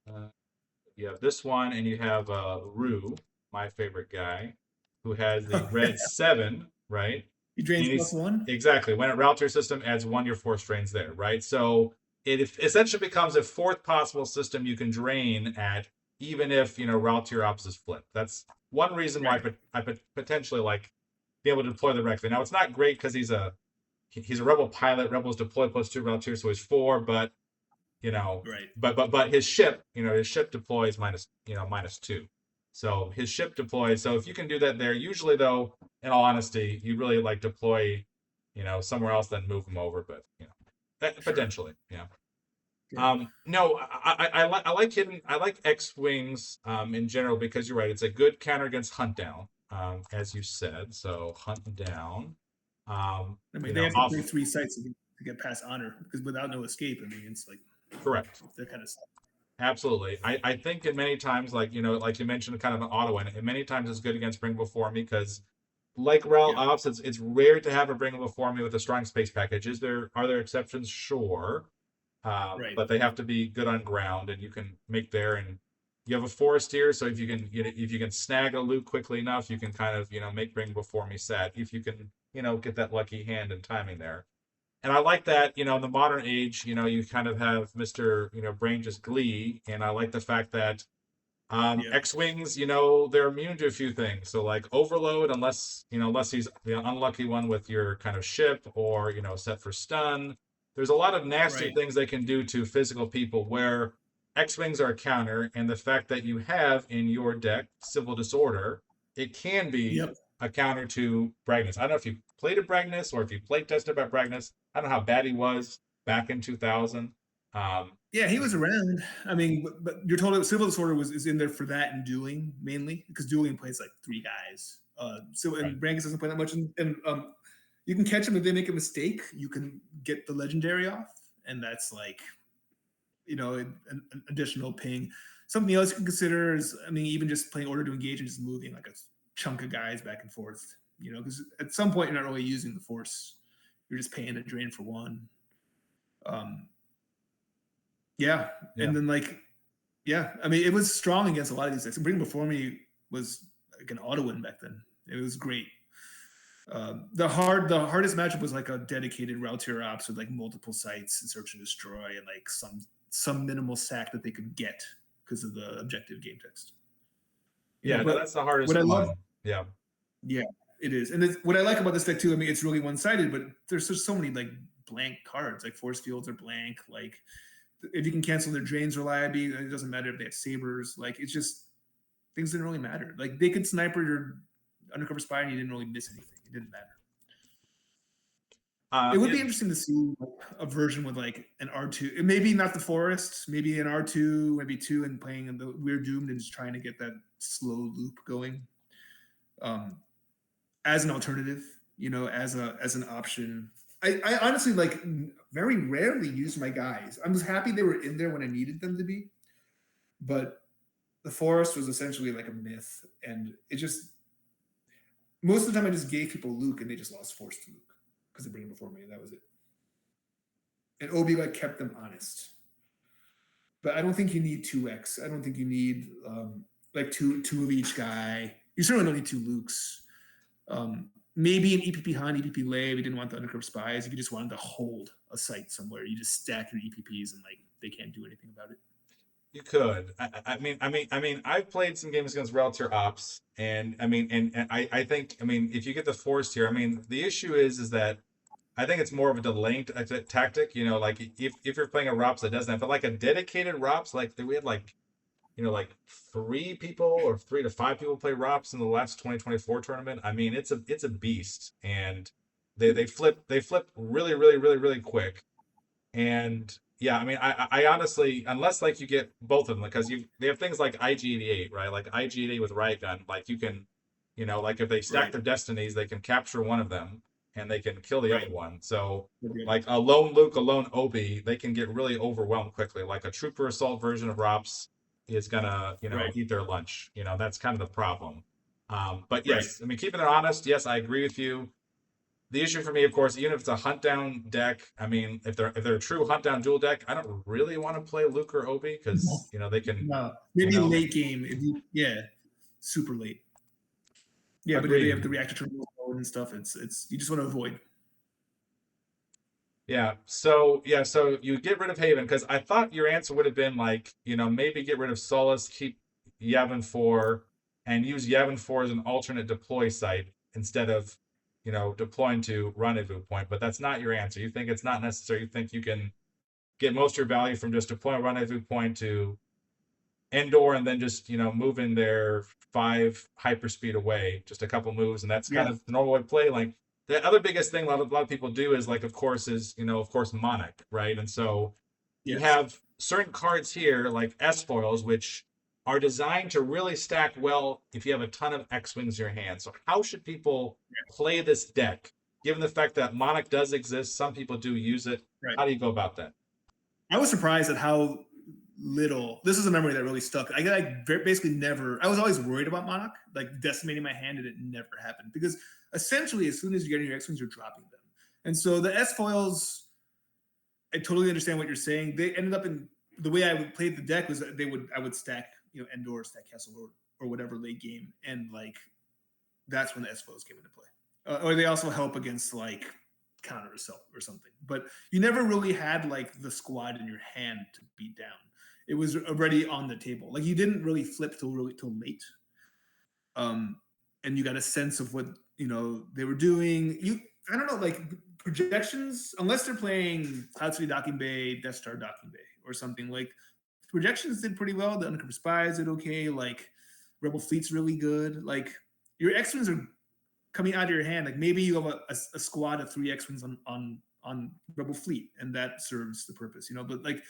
uh, you have this one, and you have Rue, my favorite guy, who has the red 7, right? He And drains he's +1. exactly when it routes your system, adds 1 your force drains there, right? So it essentially becomes a fourth possible system you can drain at, even if route to your ops is flipped. That's one reason why Right. I potentially like be able to deploy the directly. Now it's not great because he's a rebel pilot. Rebels deploy +2 route 2, so he's 4, but you know, Right. but his ship deploys -2. So his ship deploys. So if you can do that there, usually though, in all honesty, you really like deploy, somewhere else, then move him over. But Sure. potentially, yeah. Yeah. No, I like X wings in general because you're right. It's a good counter against hunt down, as you said. So hunt down, I mean, they have to play off 3 sites to get past honor because without no escape, I mean, it's like correct. they're kind of stuck. Absolutely. I think in many times, like, like you mentioned, kind of an auto win, and many times it's good against Bring Before Me because, like Rel Yeah. Ops, it's rare to have a Bring Before Me with a strong space package. Are there exceptions? Sure. Right. But they have to be good on ground, and you can make there, and you have a forest here, so if you can snag a loot quickly enough, you can kind of, make Bring Before Me sad. If you can, get that lucky hand and timing there. And I like that, in the modern age, you kind of have Mr. Brain just Glee, and I like the fact that Yeah. X-wings, they're immune to a few things. So like overload, unless he's the unlucky one with your kind of ship or set for stun. There's a lot of nasty Right. things they can do to physical people where X-wings are a counter, and the fact that you have in your deck Civil Disorder, it can be Yep. a counter to Bragnus. I don't know if you played a Bragnus or if you played tested about Bragnus. I don't know how bad he was back in 2000. Um, Yeah, he was around. I mean, but you're told Civil Disorder is in there for that and dueling mainly because dueling plays like 3 guys. So right. and Brangus doesn't play that much, and you can catch him if they make a mistake. You can get the legendary off, and that's like an additional ping. Something else you can consider is, I mean, even just playing Order to Engage and just moving like a chunk of guys back and forth. Because at some point you're not really using the force. You're just paying a drain for one. Um, yeah, Yeah. and then yeah, I mean, it was strong against a lot of these decks. Bring Before Me was like an auto win back then. It was great. The hardest matchup was like a dedicated route to your ops with like multiple sites and search and destroy and like some minimal sack that they could get because of the objective game text. Yeah, no, But that's the what hardest I love, one. Yeah. yeah, it is, and what I like about this deck too. I mean, it's really one sided, but there's just so many like blank cards. Like force fields are blank. Like if you can cancel their drains reliably, it doesn't matter if they have sabers. Like it's just things didn't really matter. Like they could sniper your undercover spy and you didn't really miss anything. It didn't matter. It would Yeah, be interesting to see like, a version with like an R2, maybe not the forest, maybe an R2, maybe 2, and playing in the We're Doomed and just trying to get that slow loop going um, as an alternative, as an option. I honestly like very rarely use my guys. I was happy they were in there when I needed them to be, but the forest was essentially like a myth, and it just most of the time I just gave people Luke and they just lost force to Luke because they bring him before me, and that was it. And Obi like kept them honest. But I don't think you need 2x. I don't think you need like two of each guy. You certainly don't need 2 Lukes. Maybe an EPP Han, EPP Lay. We didn't want the undercover spies. If you just wanted to hold a site somewhere, you just stack your EPPs and like they can't do anything about it. you could. I mean, I've played some games against Relatier Ops, and I think, if you get the forced here, the issue is that I think it's more of a delaying tactic. Like if you're playing a ROPS that doesn't have, but like a dedicated ROPS, like we had like 3 people or 3 to 5 people play ROPS in the last 2024 tournament. It's a beast, and they flip really really really really quick. And yeah, I honestly, unless like you get both of them, because they have things like IG88, right? Like IG88 with Riot Gun, like you can, like if they stack Right. their destinies, they can capture one of them and they can kill the Right. other one. So Okay. like a lone Luke, a lone Obi, they can get really overwhelmed quickly. Like a trooper assault version of ROPS is gonna, Right. eat their lunch. That's kind of the problem. But Right. yes, I mean, keeping it honest, yes, I agree with you. The issue for me, of course, even if it's a hunt down deck, I mean, if they're a true hunt down dual deck, I don't really want to play Luke or Obi because they can, No, you maybe know, late game if you super late. Yeah, but if they have agreed. the reactor terminal mode and stuff, it's you just want to avoid. So you get rid of Haven because I thought your answer would have been like, maybe get rid of Solace, keep Yavin 4, and use Yavin 4 as an alternate deploy site instead of, deploying to Rendezvous Point. But that's not your answer. You think it's not necessary. You think you can get most of your value from just deploying Rendezvous Point to Endor and then just, moving their 5 hyperspeed away, just a couple moves, and that's Yeah. kind of the normal way to play. Like the other biggest thing a lot of people do is like, of course, Monarch, right? And so you Yes. have certain cards here like S foils, which are designed to really stack well if you have a ton of X-Wings in your hand. So how should people play this deck, given the fact that Monarch does exist? Some people do use it. Right. How do you go about that? I was surprised at how little. This is a memory that really stuck. I basically never. I was always worried about Monarch, like decimating my hand, and it never happened because essentially, as soon as you get your X-Wings, you're dropping them. And so the S foils, I totally understand what you're saying. They ended up in the way I would play the deck was that I would stack Endor, stack Castle, or whatever late game, and like that's when the S foils came into play. Or they also help against like counter assault or something. But you never really had like the squad in your hand to beat down. It was already on the table. Like you didn't really flip till late. And you got a sense of what they were doing. I don't know, like projections, unless they're playing Cloud City Docking Bay, Death Star Docking Bay, or something like. Projections did pretty well. The Undercover Spies did okay. Like Rebel Fleet's really good. Like your X-Wings are coming out of your hand. Like maybe you have a squad of 3 X-Wings on Rebel Fleet, and that serves the purpose, But like,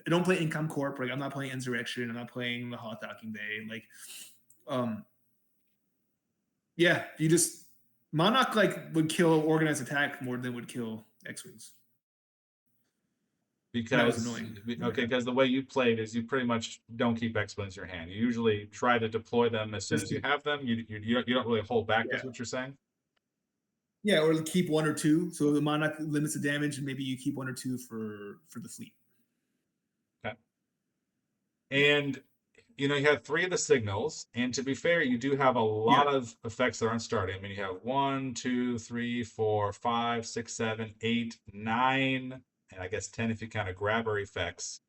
I don't play Incom Corp. Like I'm not playing Insurrection. I'm not playing the Hot Docking Bay. Like, yeah, you just Monarch like would kill organized attack more than would kill X-Wings. And that was annoying. Because the way you played is you pretty much don't keep X-Wings in your hand. You usually try to deploy them as soon as you have them. You don't really hold back. Yeah. Is what you're saying? Yeah, or keep 1 or 2. So the Monarch limits the damage, and maybe you keep 1 or 2 for the fleet. Okay. And you have 3 of the signals, and to be fair, you do have a lot of effects that aren't starting. I mean, you have 1, 2, 3, 4, 5, 6, 7, 8, 9, and I guess 10 if you count grabber effects.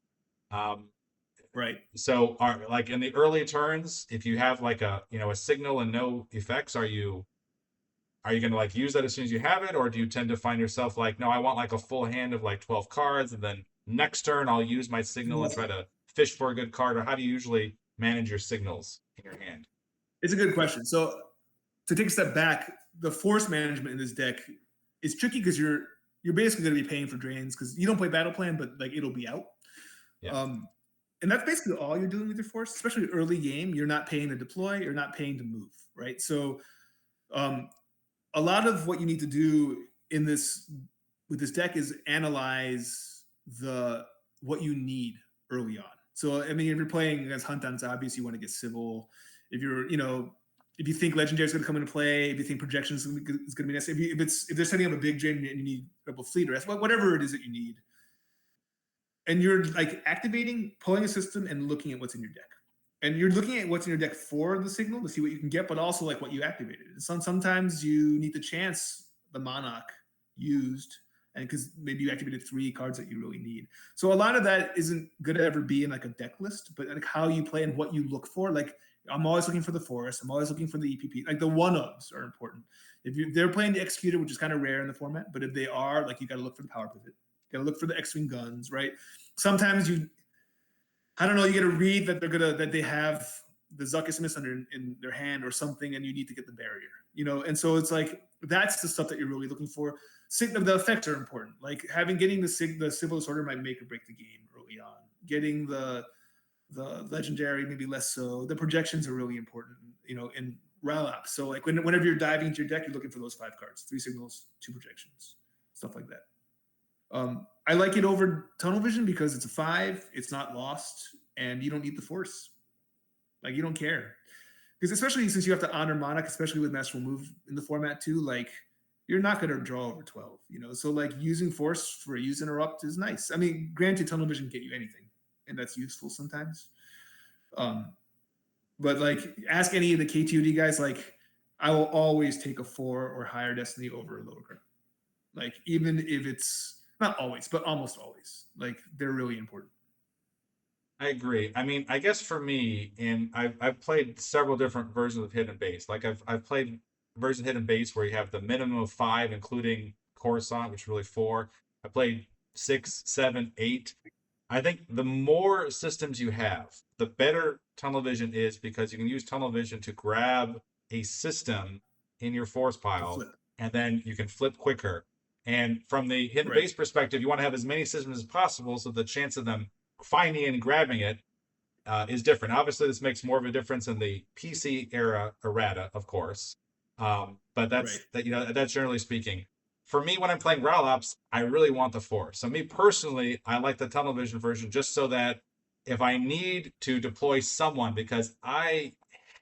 Right. So are like in the early turns, if you have like a signal and no effects, are you gonna like use that as soon as you have it, or do you tend to find yourself like, no, I want like a full hand of like 12 cards, and then next turn I'll use my signal and try to fish for a good card? Or how do you usually manage your signals in your hand? It's a good question. So to take a step back, the force management in this deck is tricky because you're basically going to be paying for drains because you don't play battle plan, but like it'll be out. Yeah. And that's basically all you're doing with your force, especially early game. You're not paying to deploy, you're not paying to move, right? So a lot of what you need to do with this deck is analyze what you need early on. So I mean, if you're playing against Hunt Downs, obviously you want to get civil. If you're, if you think Legendary is going to come into play, if you think Projection is going to be necessary, if they're setting up a big drain and you need Rebel Fleet or whatever it is that you need, and you're like activating, pulling a system, and looking at what's in your deck. And you're looking at what's in your deck for the signal to see what you can get, but also like what you activated. Sometimes you need to chance the Monarch used, and because maybe you activated 3 cards that you really need. So a lot of that isn't going to ever be in like a deck list, but like how you play and what you look for. Like I'm always looking for the Forest. I'm always looking for the EPP. Like the one-ofs are important. If they're playing the Executor, which is kind of rare in the format, but if they are, like you got to look for the Power Pivot. You got to look for the X-Wing guns, right? Sometimes I don't know, you got to read that they have the Zuckusimus in their hand or something, and you need to get the barrier, And so it's like that's the stuff that you're really looking for. The effects are important. Like getting the civil disorder might make or break the game early on. Getting the legendary maybe less so. The projections are really important, in Ralap. So like whenever you're diving into your deck, you're looking for those 5 cards: 3 signals, 2 projections, stuff like that. I like it over Tunnel Vision because it's a 5, it's not lost, and you don't need the force. Like you don't care. Because especially since you have to honor Monarch, especially with Masterful Move in the format too, like you're not going to draw over 12, you know? So like using Force for a use interrupt is nice. I mean, granted, Tunnel Vision can get you anything, and that's useful sometimes. But like ask any of the KTOD guys, like I will always take a 4 or higher Destiny over a lower card. Like even if it's not always, but almost always. Like they're really important. I agree. I mean, I guess for me, and I've played several different versions of Hidden Base. Like I've played version of Hidden Base where you have the minimum of 5, including Coruscant, which is really 4. I played 6, 7, 8. I think the more systems you have, the better tunnel vision is because you can use tunnel vision to grab a system in your force pile, and then you can flip quicker. And from the hidden base perspective, you want to have as many systems as possible, so the chance of them finding and grabbing it is different. Obviously, this makes more of a difference in the PC era errata, of course. But that's generally speaking. For me, when I'm playing RAL Ops, I really want the Force. So me personally, I like the tunnel vision version just so that if I need to deploy someone, because I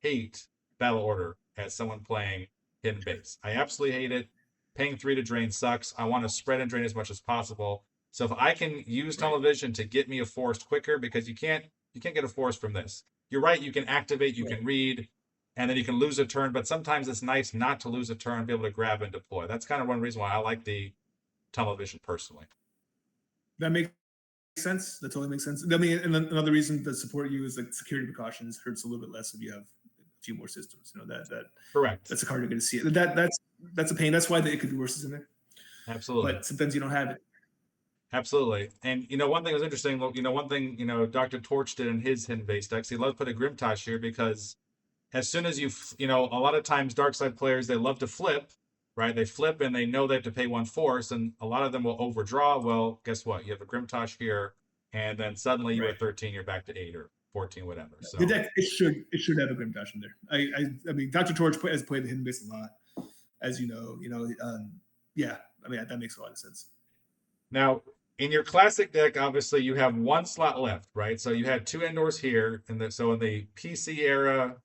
hate Battle Order as someone playing Hidden Base. I absolutely hate it. Paying 3 to drain sucks. I want to spread and drain as much as possible. So if I can use tunnel vision to get me a Force quicker, because you can't get a Force from this. You're right, you can activate, you can read, and then you can lose a turn, but sometimes it's nice not to lose a turn, be able to grab and deploy. That's kind of one reason why I like the tunnel vision personally. That makes sense. That totally makes sense. I mean, and another reason to support you is like security precautions hurts a little bit less if you have a few more systems. You know that correct. That's a card you're going to see. That's a pain. That's why it could be worse is in there. Absolutely. But sometimes you don't have it. Absolutely. And one thing was interesting. One thing Dr. Torch did in his hidden base decks. He loved to put a Grimtosh here because as soon as a lot of times dark side players, they love to flip, right? They flip and they know they have to pay 1 Force, and a lot of them will overdraw. Well, guess what? You have a Grimtosh here, and then suddenly you at 13, you're back to 8 or 14, whatever. So the deck it should have a Grimtosh in there. I mean, Dr. Torch has played the hidden base a lot, as you know. Yeah. I mean, that makes a lot of sense. Now, in your classic deck, obviously you have 1 slot left, right? So you had 2 indoors here, and so in the PC era,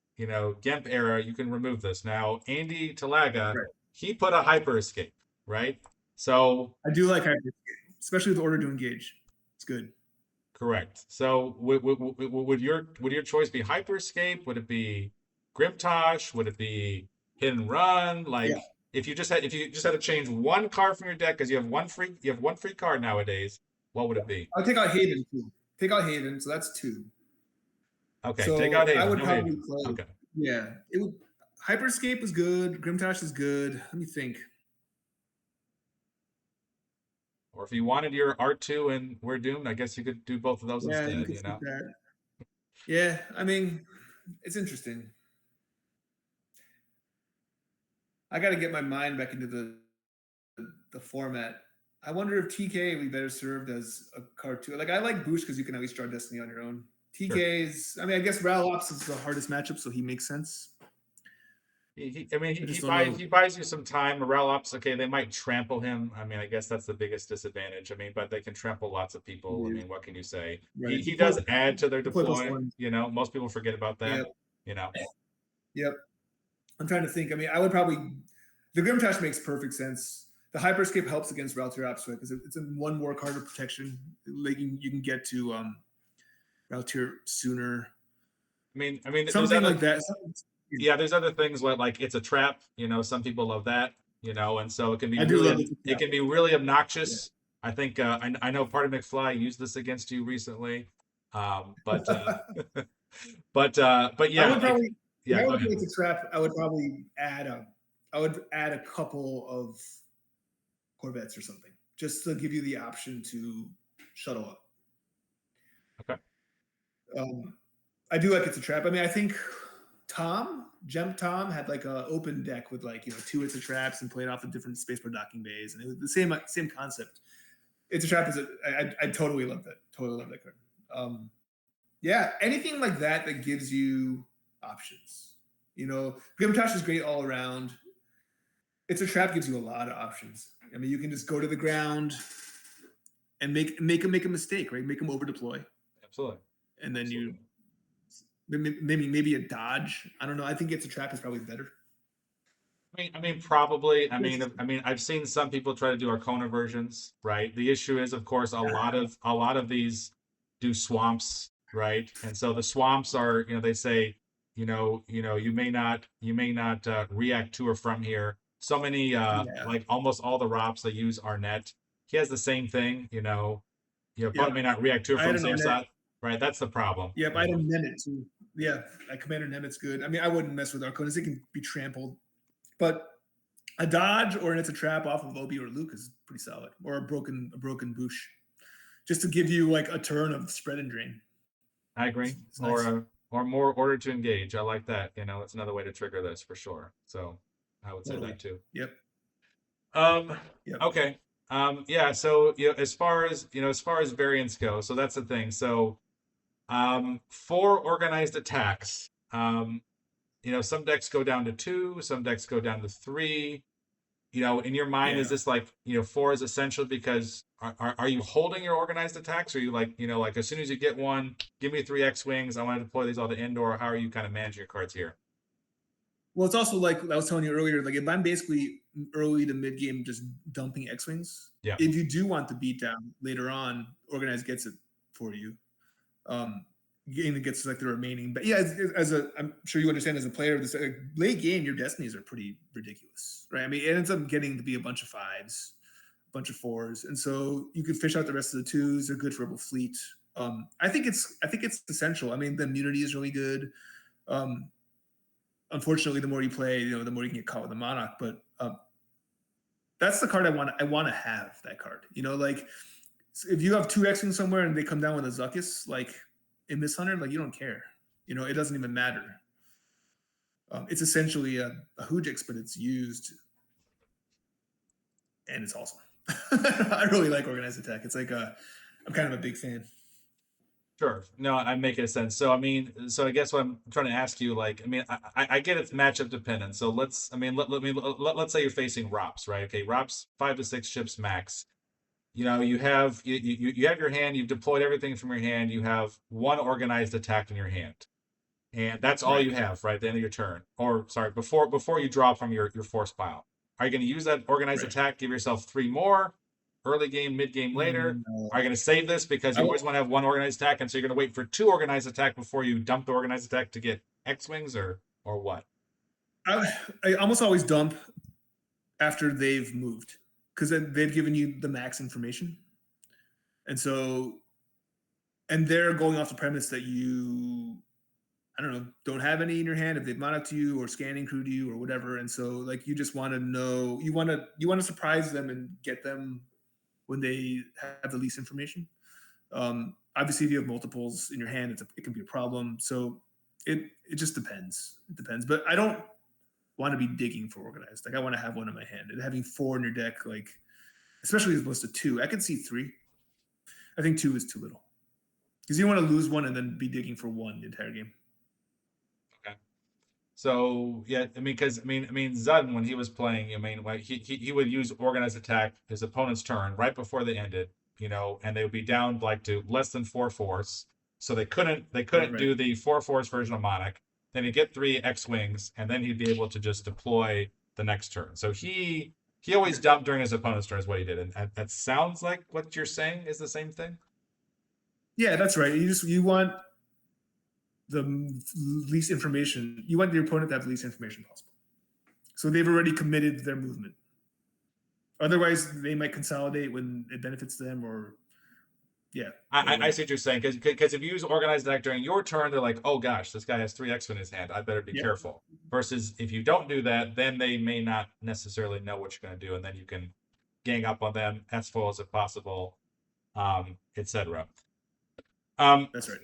GIMP era, you can remove this. Now, Andy Talaga, he put a hyper escape, right? So I do like hyper escape, especially with order to engage. It's good. Correct. So would your choice be hyper escape? Would it be Grimtosh? Would it be hit and run? Like if you just had to change 1 card from your deck because you have one free card nowadays, what would it be? I'll take out Haven too. Take out Haven, so that's 2. Okay, so take out Haven. I would no probably Haven. play. Okay. Yeah, it would. Hyperscape is good. Grimtosh is good. Let me think. Or if you wanted your R2 and We're Doomed, I guess you could do both of those instead. You could that. Yeah, I mean, it's interesting. I got to get my mind back into the format. I wonder if TK would be better served as a card too. Like I like Boosh because you can at least draw Destiny on your own. TK's, I mean, I guess RAL Ops is the hardest matchup, so he makes sense. He buys you some time. RAL Ops, okay, they might trample him. I mean, I guess that's the biggest disadvantage. I mean, but they can trample lots of people. I mean, what can you say? Right. He does add to their deploy. Most people forget about that. Yep. I'm trying to think. I mean, I would probably the Grimtosh makes perfect sense. The Hyperscape helps against Router Ops because it's in 1 more card of protection. Like you can get to Router sooner. I mean, something like that. Yeah, there's other things like it's a trap. Some people love that. And so it can be really obnoxious. Yeah. I think I know Party McFly used this against you recently, but yeah. I would probably I would make a trap. I would probably add a couple of Corvettes or something just to give you the option to shuttle up. Okay. I do like it's a trap. I mean, I think Jump Tom had like an open deck with 2 It's a Traps and played off of different spaceport docking bays, and it was the same concept. It's a Trap I totally love that. Totally love that card. Yeah, anything like that gives you options. Grimtosh is great all around. It's a Trap gives you a lot of options. I mean, you can just go to the ground and make him make a mistake, right? Make him over deploy. Absolutely. And then maybe a dodge. I don't know. I think it's a trap is probably better. Probably. I've seen some people try to do Arcona versions, right? The issue is, of course, a lot of these do swamps, right? And so the swamps are, they say, you may not react to or from here. So many, Yeah. like almost all the ROPs that use Arnett, he has the same thing, your opponent Yep. may not react to it I from had the an same Arnett. side, right? That's the problem. Yep. I had a Nemeth too. Yeah. Commander Nemet's good. I mean, I wouldn't mess with Arconas. It can be trampled, but a dodge or it's a trap off of Obi or Luke is pretty solid, or a broken Bush, just to give you like a turn of spread and drain. I agree. It's nice. Or more order to engage. I like that. That's another way to trigger this for sure. So I would say that too. Yep. Yep. Okay. Yeah. So as far as variants go, so that's the thing. So for organized attacks, some decks go down to 2, some decks go down to 3. In your mind, is this like 4 is essential because are you holding your organized attacks? Or are you like as soon as you get one, give me 3 X-wings, I want to deploy these all to indoor? How are you kind of managing your cards here? Well, it's also like I was telling you earlier, like if I'm basically early to mid game just dumping X-wings, if you do want the beatdown later on, organized gets it for you. Game gets like the remaining, but yeah, I'm sure you understand as a player, this late game, your destinies are pretty ridiculous, right? I mean, it ends up getting to be a bunch of 5s, a bunch of 4s, and so you could fish out the rest of the 2s. They're good for Rebel Fleet. I think it's essential. I mean, the immunity is really good. Unfortunately, the more you play, the more you can get caught with the Monarch. But that's the card I want to have. That card, like if you have 2 X-wings somewhere and they come down with a Zuckuss, like in this Hunter, like you don't care. It doesn't even matter. It's essentially a Hujix, but it's used, and it's awesome. I really like organized attack. It's like I'm kind of a big fan. Sure. No, I'm making sense. So I guess what I'm trying to ask you, I get it's matchup dependent. So let's say you're facing ROPs, right? Okay, ROPs 5 to 6 ships max. You have you have your hand. You've deployed everything from your hand. You have 1 organized attack in your hand, and that's all you have, right? At the end of your turn, or sorry, before you draw from your force pile. Are you going to use that organized attack? Give yourself 3 more. Early game, mid game, later. No. Are you going to save this because you always want to have 1 organized attack, and so you're going to wait for 2 organized attack before you dump the organized attack to get X-wings, or what? I almost always dump after they've moved, because then they've given you the max information, and they're going off the premise that you, I don't know, don't have any in your hand if they've monoed to you or scanning crew to you or whatever, and so like you just want to know, you want to surprise them and get them when they have the least information. Obviously, if you have multiples in your hand, it can be a problem. So it just depends. It depends. But I don't want to be digging for organized. Like I want to have 1 in my hand, and having 4 in your deck, like especially as opposed to 2. I could see 3. I think 2 is too little because you don't want to lose 1 and then be digging for 1 the entire game. Okay. So yeah, because Zud, when he was playing, he would use organized attack his opponent's turn right before they ended, and they would be down like to less than 4 force, so they couldn't do the 4 force version of Monarch. Then he'd get 3 X-wings, and then he'd be able to just deploy the next turn. So he always dumped during his opponent's turn is what he did, and that sounds like what you're saying is the same thing. Yeah, that's right. You want the least information. You want your opponent to have the least information possible. So they've already committed their movement. Otherwise, they might consolidate when it benefits them, or yeah. I see what you're saying, because if you use organized attack during your turn, they're like, oh gosh, this guy has 3 X in his hand. I better be careful. Versus if you don't do that, then they may not necessarily know what you're going to do, and then you can gang up on them, S-foils if possible, etc. That's right.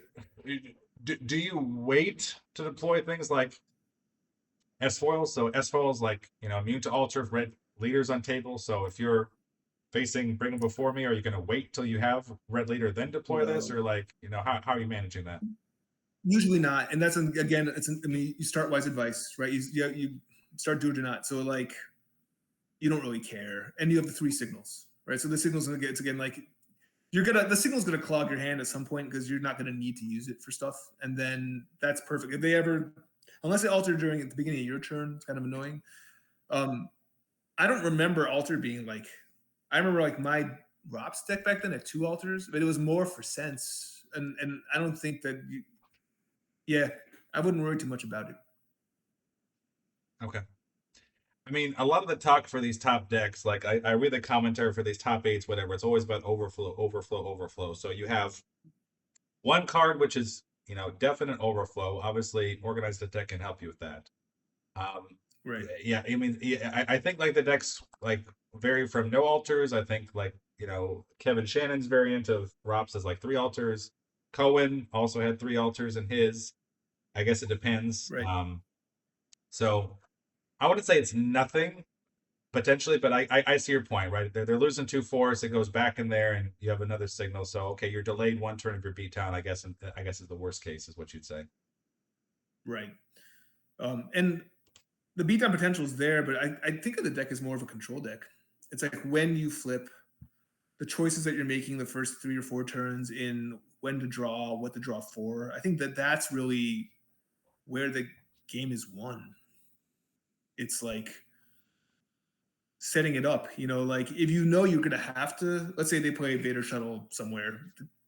Do you wait to deploy things like S-foils? So S-foils, like, immune to alter, red leaders on table. So if you're facing bring them before me, are you going to wait till you have red leader then deploy this, or how are you managing that? Usually not, and that's again, you start wise advice, right? You start do it or not. So like, you don't really care, and you have the 3 signals, right? So the signals, it's again like the signal's gonna clog your hand at some point because you're not gonna need to use it for stuff, and then that's perfect. If they ever, unless they alter during at the beginning of your turn, it's kind of annoying. Um, I don't remember alter being like. I remember like my Rops deck back then had 2 alters, but it was more for sense, and I don't think that you. Yeah, I wouldn't worry too much about it. Okay. I mean, a lot of the talk for these top decks, like I read the commentary for these top eights, whatever, it's always about overflow, overflow, overflow. So you have one card, which is, definite overflow. Obviously, organized the deck can help you with that. Right. Yeah, I mean, yeah, I think like the decks like vary from no alters. I think like, Kevin Shannon's variant of Rops is like 3 alters. Cohen also had 3 alters in his. I guess it depends. Right. So I wouldn't say it's nothing potentially, but I see your point, right? They're losing 2 force. It goes back in there, and you have another signal. So okay, you're delayed 1 turn of your beatdown. I guess, and I guess is the worst case, is what you'd say. Right. And the beatdown potential is there, but I think of the deck as more of a control deck. It's like when you flip, the choices that you're making the first 3 or 4 turns in when to draw, what to draw for. I think that that's really where the game is won. It's like setting it up, like if you're gonna have to, let's say they play Vader Shuttle somewhere,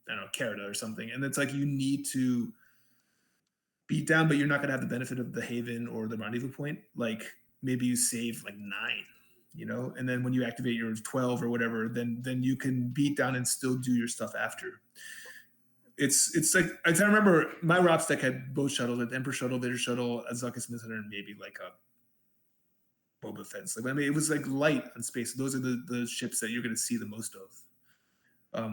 I don't know, Carada or something, and it's like you need to beat down, but you're not gonna have the benefit of the Haven or the Rendezvous point. Like maybe you save like 9, and then when you activate your 12 or whatever, then you can beat down and still do your stuff after. It's like I remember my Rops deck had both shuttles, like Emperor Shuttle, Vader Shuttle, Azuka Smith, and maybe like a Boba Fett. Like I mean, it was like light on space. Those are the ships that you're going to see the most of.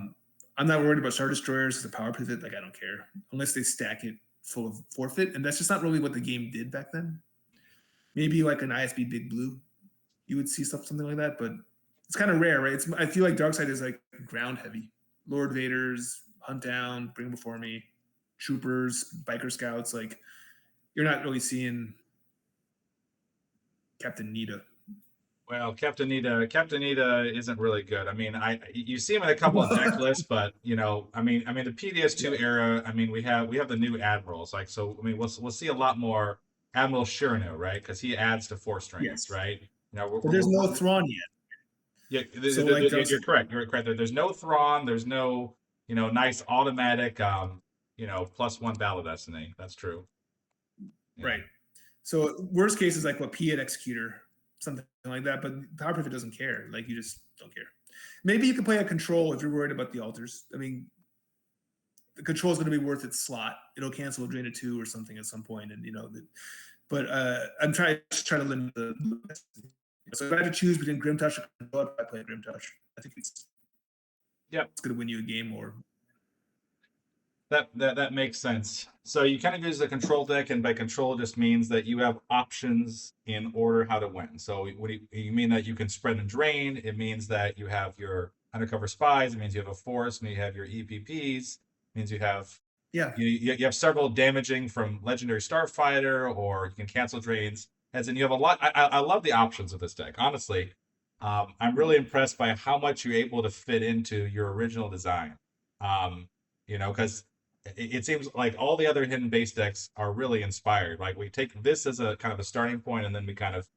I'm not worried about Star Destroyers as a power pivot. Like I don't care unless they stack it full of forfeit, and that's just not really what the game did back then. Maybe like an ISB Big Blue, you would see something like that, but it's kind of rare, right? I feel like Darkseid is like ground heavy. Lord Vaders, Hunt Down, Bring Before Me, Troopers, Biker Scouts. Like you're not really seeing Captain Nita. Well, Captain Nita isn't really good. I mean, you see him in a couple of deck lists, but I mean the PDS2 era. I mean, we have the new admirals. Like, so I mean, we'll see a lot more Admiral Shirano, right? Because he adds to force strengths, Yes, right? but there's no Thrawn yet. Yeah, So like you're correct. You're correct. There's no Thrawn. There's no, nice automatic, +1 battle destiny. That's true. Yeah. right. So worst case is like what Piet Executor, something like that. But Power Pivot doesn't care. Like you just don't care. Maybe you can play a control if you're worried about the alters. I mean, the control is going to be worth its slot. It'll cancel a drain of 2 or something at some point, and but I'm trying to limit the. So if I had to choose between Grim Touch and Control, I play Grim Touch. I think it's going to win you a game more. That makes sense. So you kind of use the control deck, and by control just means that you have options in order how to win. So what do you mean that you can spread and drain? It means that you have your undercover spies. It means you have a force, and you have your EPPs. It means you have you have several damaging from Legendary Starfighter, or you can cancel drains. As in, you have a lot. I love the options of this deck. Honestly, I'm really impressed by how much you're able to fit into your original design. Because it seems like all the other hidden base decks are really inspired. Like we take this as a kind of a starting point, and then we kind of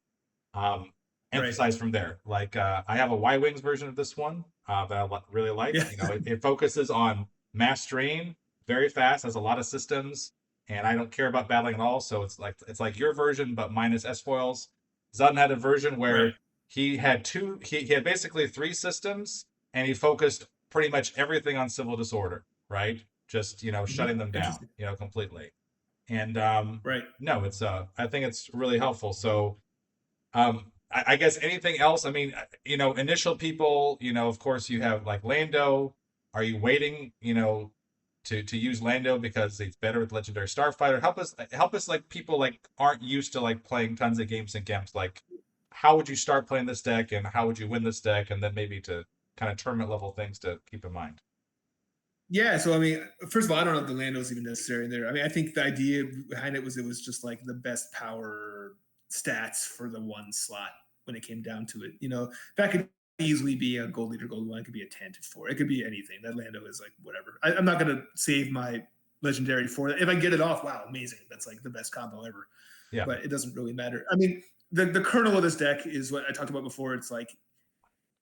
emphasize from there. Like I have a Y Wings version of this one that I really like. Yeah. It focuses on mass drain, very fast, has a lot of systems, and I don't care about battling at all. So it's like your version, but minus S foils. Zun had a version where he had basically 3 systems, and he focused pretty much everything on civil disorder, right? Just shutting them down, completely. And no, it's I think it's really helpful. So I guess anything else? I mean, initial people, of course you have like Lando. Are you waiting, to use Lando because it's better with Legendary Starfighter? Help us like people like aren't used to like playing tons of games and camps. Like, how would you start playing this deck, and how would you win this deck, and then maybe to kind of tournament level things to keep in mind. Yeah, so I mean, first of all, I don't know if the Lando is even necessary in there. I mean, I think the idea behind it was just like the best power stats for the one slot when it came down to it. Back in easily be a gold leader, gold one. It could be a Tantive 4. It could be anything. That Lando is like whatever. I'm not gonna save my legendary for it. If I get it off, wow, amazing. That's like the best combo ever. Yeah. But it doesn't really matter. I mean, the kernel of this deck is what I talked about before. It's like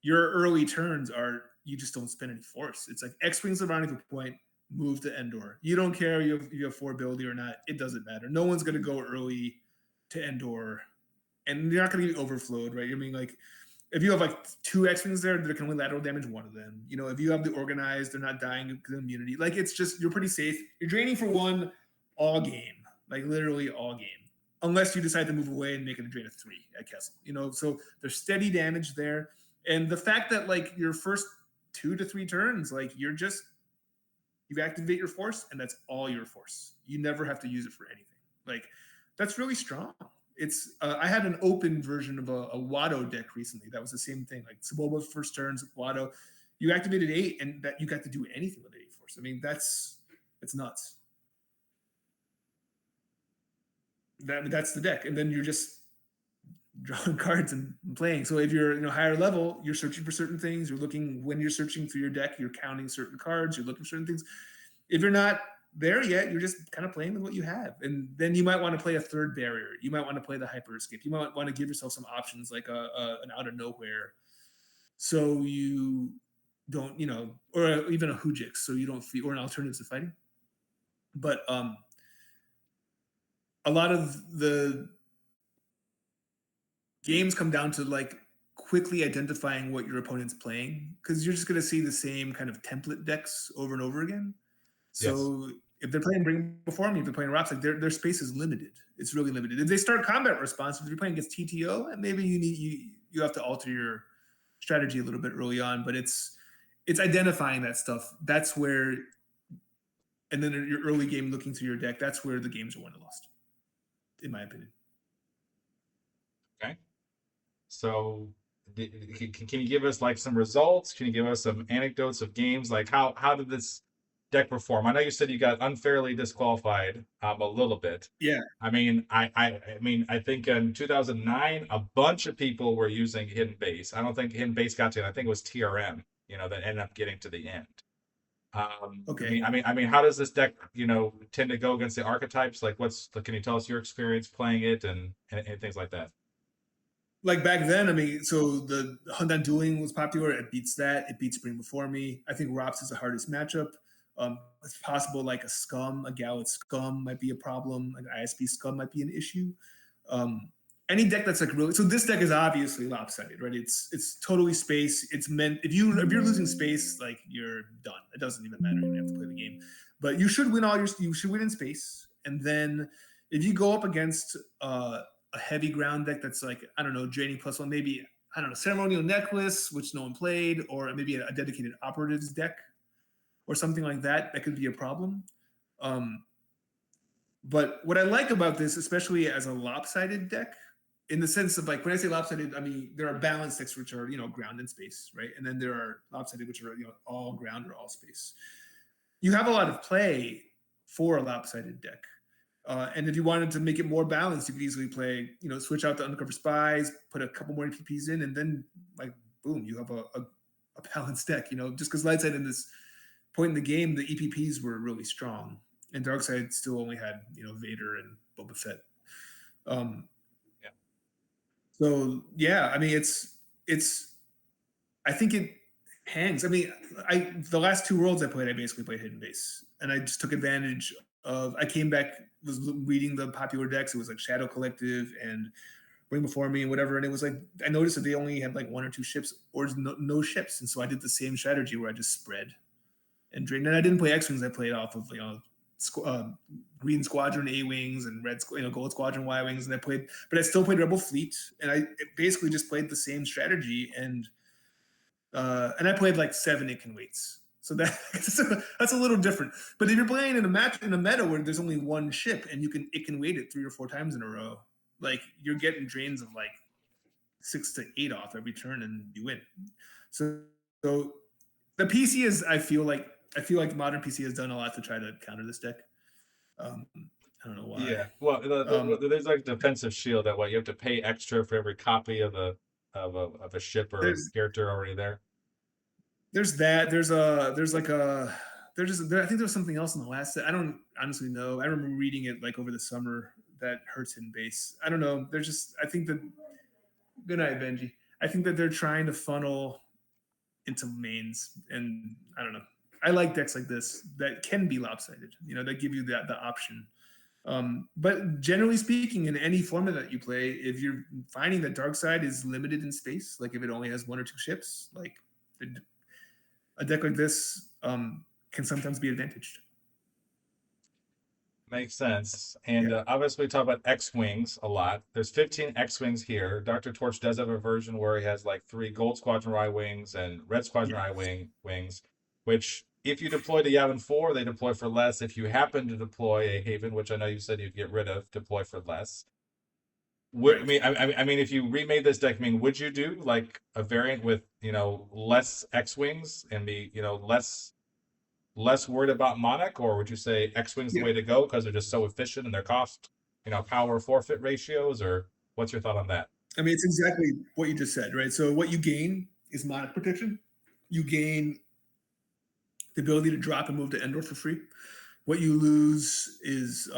your early turns are you just don't spend any force. It's like X Wings the Rounding point, move to Endor. You don't care if you have 4 ability or not. It doesn't matter. No one's gonna go early to Endor, and you're not gonna get overflowed, right? I mean, like if you have like 2 X-Wings there, they can only lateral damage one of them. You know, if you have the organized, they're not dying because of immunity. Like it's just you're pretty safe. You're draining for 1 all game, like literally all game, unless you decide to move away and make it a drain of 3 at Kessel. You know, so there's steady damage there, and the fact that like your first 2 to 3 turns, like you activate your force, and that's all your force. You never have to use it for anything. Like that's really strong. It's I had an open version of a Watto deck recently. That was the same thing. Like Saboba first turns, Watto, you activated 8, and that you got to do anything with 8 force. I mean, it's nuts. That's the deck, and then you're just drawing cards and playing. So if you're higher level, you're searching for certain things. You're looking when you're searching through your deck, you're counting certain cards. You're looking for certain things. If you're not there yet, you're just kind of playing with what you have, and then you might want to play a third barrier. You might want to play the hyper escape. You might want to give yourself some options like an out of nowhere, so you don't or even a Hujix, so you don't feel, or an alternative to fighting. But a lot of the games come down to like quickly identifying what your opponent's playing, because you're just going to see the same kind of template decks over and over again. So yes, if they're playing Bring Before Me, if they're playing Rocks, like their space is limited. It's really limited. If they start combat response, if you're playing against TTO, and maybe you have to alter your strategy a little bit early on. But it's identifying that stuff. That's where, and then in your early game looking through your deck, that's where the games are won and lost, in my opinion. Okay. So can you give us like some results? Can you give us some anecdotes of games? Like how did this deck perform? I know you said you got unfairly disqualified a little bit. Yeah. I mean, I think in 2009, a bunch of people were using Hidden Base. I don't think Hidden Base got to it. I think it was TRM, that ended up getting to the end. Okay. I mean, how does this deck, tend to go against the archetypes? Like, can you tell us your experience playing it and things like that? Like back then, I mean, so the Hundan Dueling was popular. It beats that. It beats Bring Before Me. I think Rops is the hardest matchup. It's possible like a Gallet Scum might be a problem. Like ISB Scum might be an issue. Any deck that's like really, so this deck is obviously lopsided, right? It's totally space. It's meant, if you're losing space, like you're done. It doesn't even matter. You don't have to play the game. But you should win you should win in space. And then if you go up against a heavy ground deck that's like, I don't know, draining +1, maybe, I don't know, Ceremonial Necklace, which no one played, or maybe a dedicated operatives deck or something like that, that could be a problem. But what I like about this, especially as a lopsided deck, in the sense of like, when I say lopsided, I mean, there are balanced decks which are, ground and space, right? And then there are lopsided, which are, all ground or all space. You have a lot of play for a lopsided deck. And if you wanted to make it more balanced, you could easily play, switch out the Undercover Spies, put a couple more EPPs in, and then like, boom, you have a balanced deck, just because Lightside in this point in the game, the EPPs were really strong, and Darkside still only had, Vader and Boba Fett. Yeah. So yeah, I mean, I think it hangs. I mean, the last 2 worlds I played, I basically played Hidden Base, and I just took advantage of, I came back, was reading the popular decks. It was like Shadow Collective and Bring Before Me and whatever. And it was like, I noticed that they only had like 1 or 2 ships or no ships. And so I did the same strategy where I just spread and drained. And I didn't play X-Wings. I played off of, Green Squadron A-Wings and Red, Gold Squadron Y-Wings. And but I still played Rebel Fleet. And I basically just played the same strategy. And I played like 7 It Can Waits. So that's a little different. But if you're playing in a meta where there's only 1 ship and it can wait it 3 or 4 times in a row, like you're getting drains of like 6 to 8 off every turn and you win. So the PC is, I feel like modern PC has done a lot to try to counter this deck. I don't know why. Yeah, well, there's like defensive shield that way you have to pay extra for every copy of the of a ship or a There's character already there? there's that. I think there was something else in the last set. I don't honestly know. I remember reading it like over the summer that hurts hidden base. I don't know. There's just I think that good night, Benji. I think that they're trying to funnel into mains, and I don't know. I like decks like this that can be lopsided. That give you the option. But generally speaking, in any format that you play, if you're finding that dark side is limited in space, like if it only has one or two ships, like a deck like this can sometimes be advantaged. Makes sense. And Yeah. obviously, we talk about X-Wings a lot. There's 15 X-Wings here. Dr. Torch does have a version where he has like 3 Gold Squadron Y Wings and Red Squadron Yeah. Wings, which if you deploy to Yavin 4, they deploy for less. If you happen to deploy a Haven, which I know you said you'd get rid of, deploy for less. Right. I mean, if you remade this deck, would you do like a variant with less X-Wings and be less worried about Monarch, or would you say X-Wing's the Yeah. way to go because they're just so efficient and their cost, power forfeit ratios, or what's your thought on that? I mean, it's exactly what you just said, right? So what you gain is Monarch protection. You gain the ability to drop and move to Endor for free. What you lose is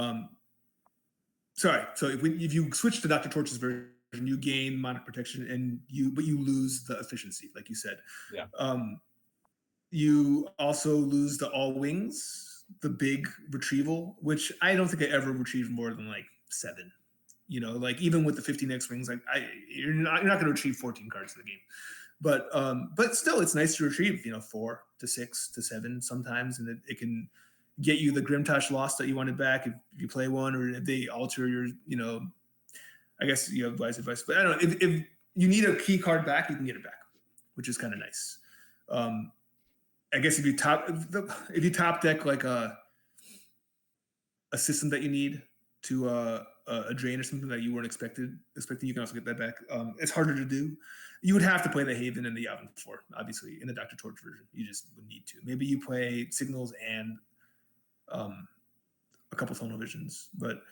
so if you switch to Dr. Torch's version, you gain Monarch protection, but you lose the efficiency, like you said. Yeah. You also lose the all wings, the big retrieval, which I don't think I ever retrieved more than like 7. Like even with the 15 X wings, like you're not going to retrieve 14 cards in the game. But still, it's nice to retrieve 4 to 6 to 7 sometimes, and it can get you the Grimtosh loss that you wanted back if you play one, or if they alter your I guess you have advice. But I don't know, if you need a key card back, you can get it back, which is kind of nice. I guess if you top deck like a system that you need to a drain or something that you weren't expecting, you can also get that back. It's harder to do. You would have to play the Haven and the Yavin 4, obviously, in the Dr. Torch version. You just would need to. Maybe you play Signals and a couple tunnel visions. But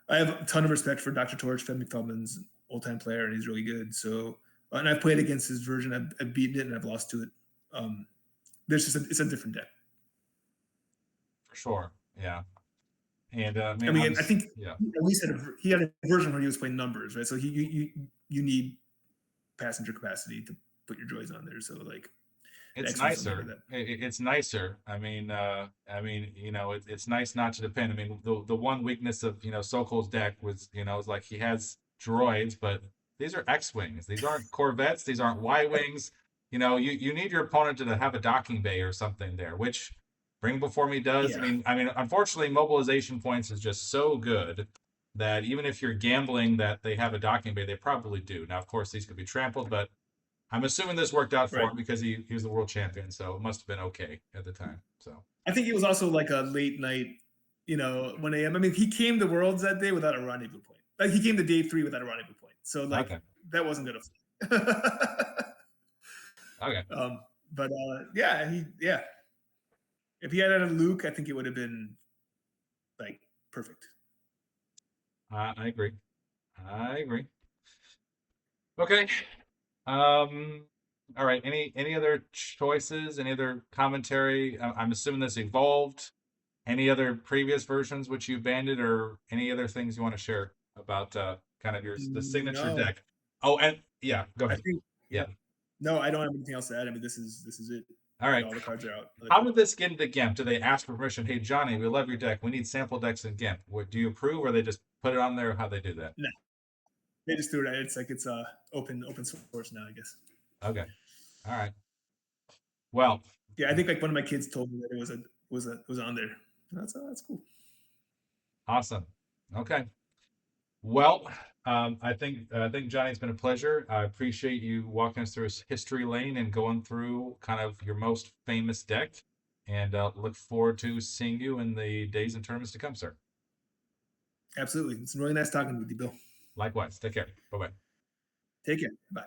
I have a ton of respect for Dr. Torch. Fed McFeldman's old-time player, and he's really good. So, and I've played against his version. I've beaten it, and I've lost to it. It's a different deck. For sure. Yeah. And I think yeah. at least he had a version where he was playing numbers, right? So you need passenger capacity to put your droids on there. So like, it's nicer. It's nicer. It's nice not to depend. The one weakness of Sokol's deck was is like he has droids, but these are X-wings. These aren't Corvettes. These aren't Y-wings. You need your opponent to have a docking bay or something there, which Bring Before Me does. Yeah. Unfortunately, mobilization points is just so good that even if you're gambling that they have a docking bay, they probably do. Now, of course, these could be trampled, but I'm assuming this worked out for him because he was the world champion, so it must have been okay at the time. So I think it was also like a late night, 1 a.m. He came to Worlds that day without a rendezvous point. Like he came to day 3 without a rendezvous point. So like that wasn't gonna Okay. But yeah. If he had a Luke, I think it would have been like perfect. I agree. Okay. All right. Any other choices? Any other commentary? I'm assuming this evolved. Any other previous versions which you banded, or any other things you want to share about kind of the signature deck? Oh, and yeah, go ahead. No, I don't have anything else to add. This is it. All right. All the cards are out. How did this get into GIMP? Do they ask for permission? Hey, Johnny, we love your deck. We need sample decks in GIMP. Do you approve, or they just put it on there? How they do that? No, they just do it. It's like it's open source now, I guess. Okay. All right. Well. Yeah, I think like one of my kids told me that it was on there. That's cool. Awesome. Okay. Well, I think Johnny, it's been a pleasure. I appreciate you walking us through history lane and going through kind of your most famous deck, and look forward to seeing you in the days and tournaments to come, sir. Absolutely. It's really nice talking with you, Bill. Likewise. Take care. Bye-bye. Take care. Bye.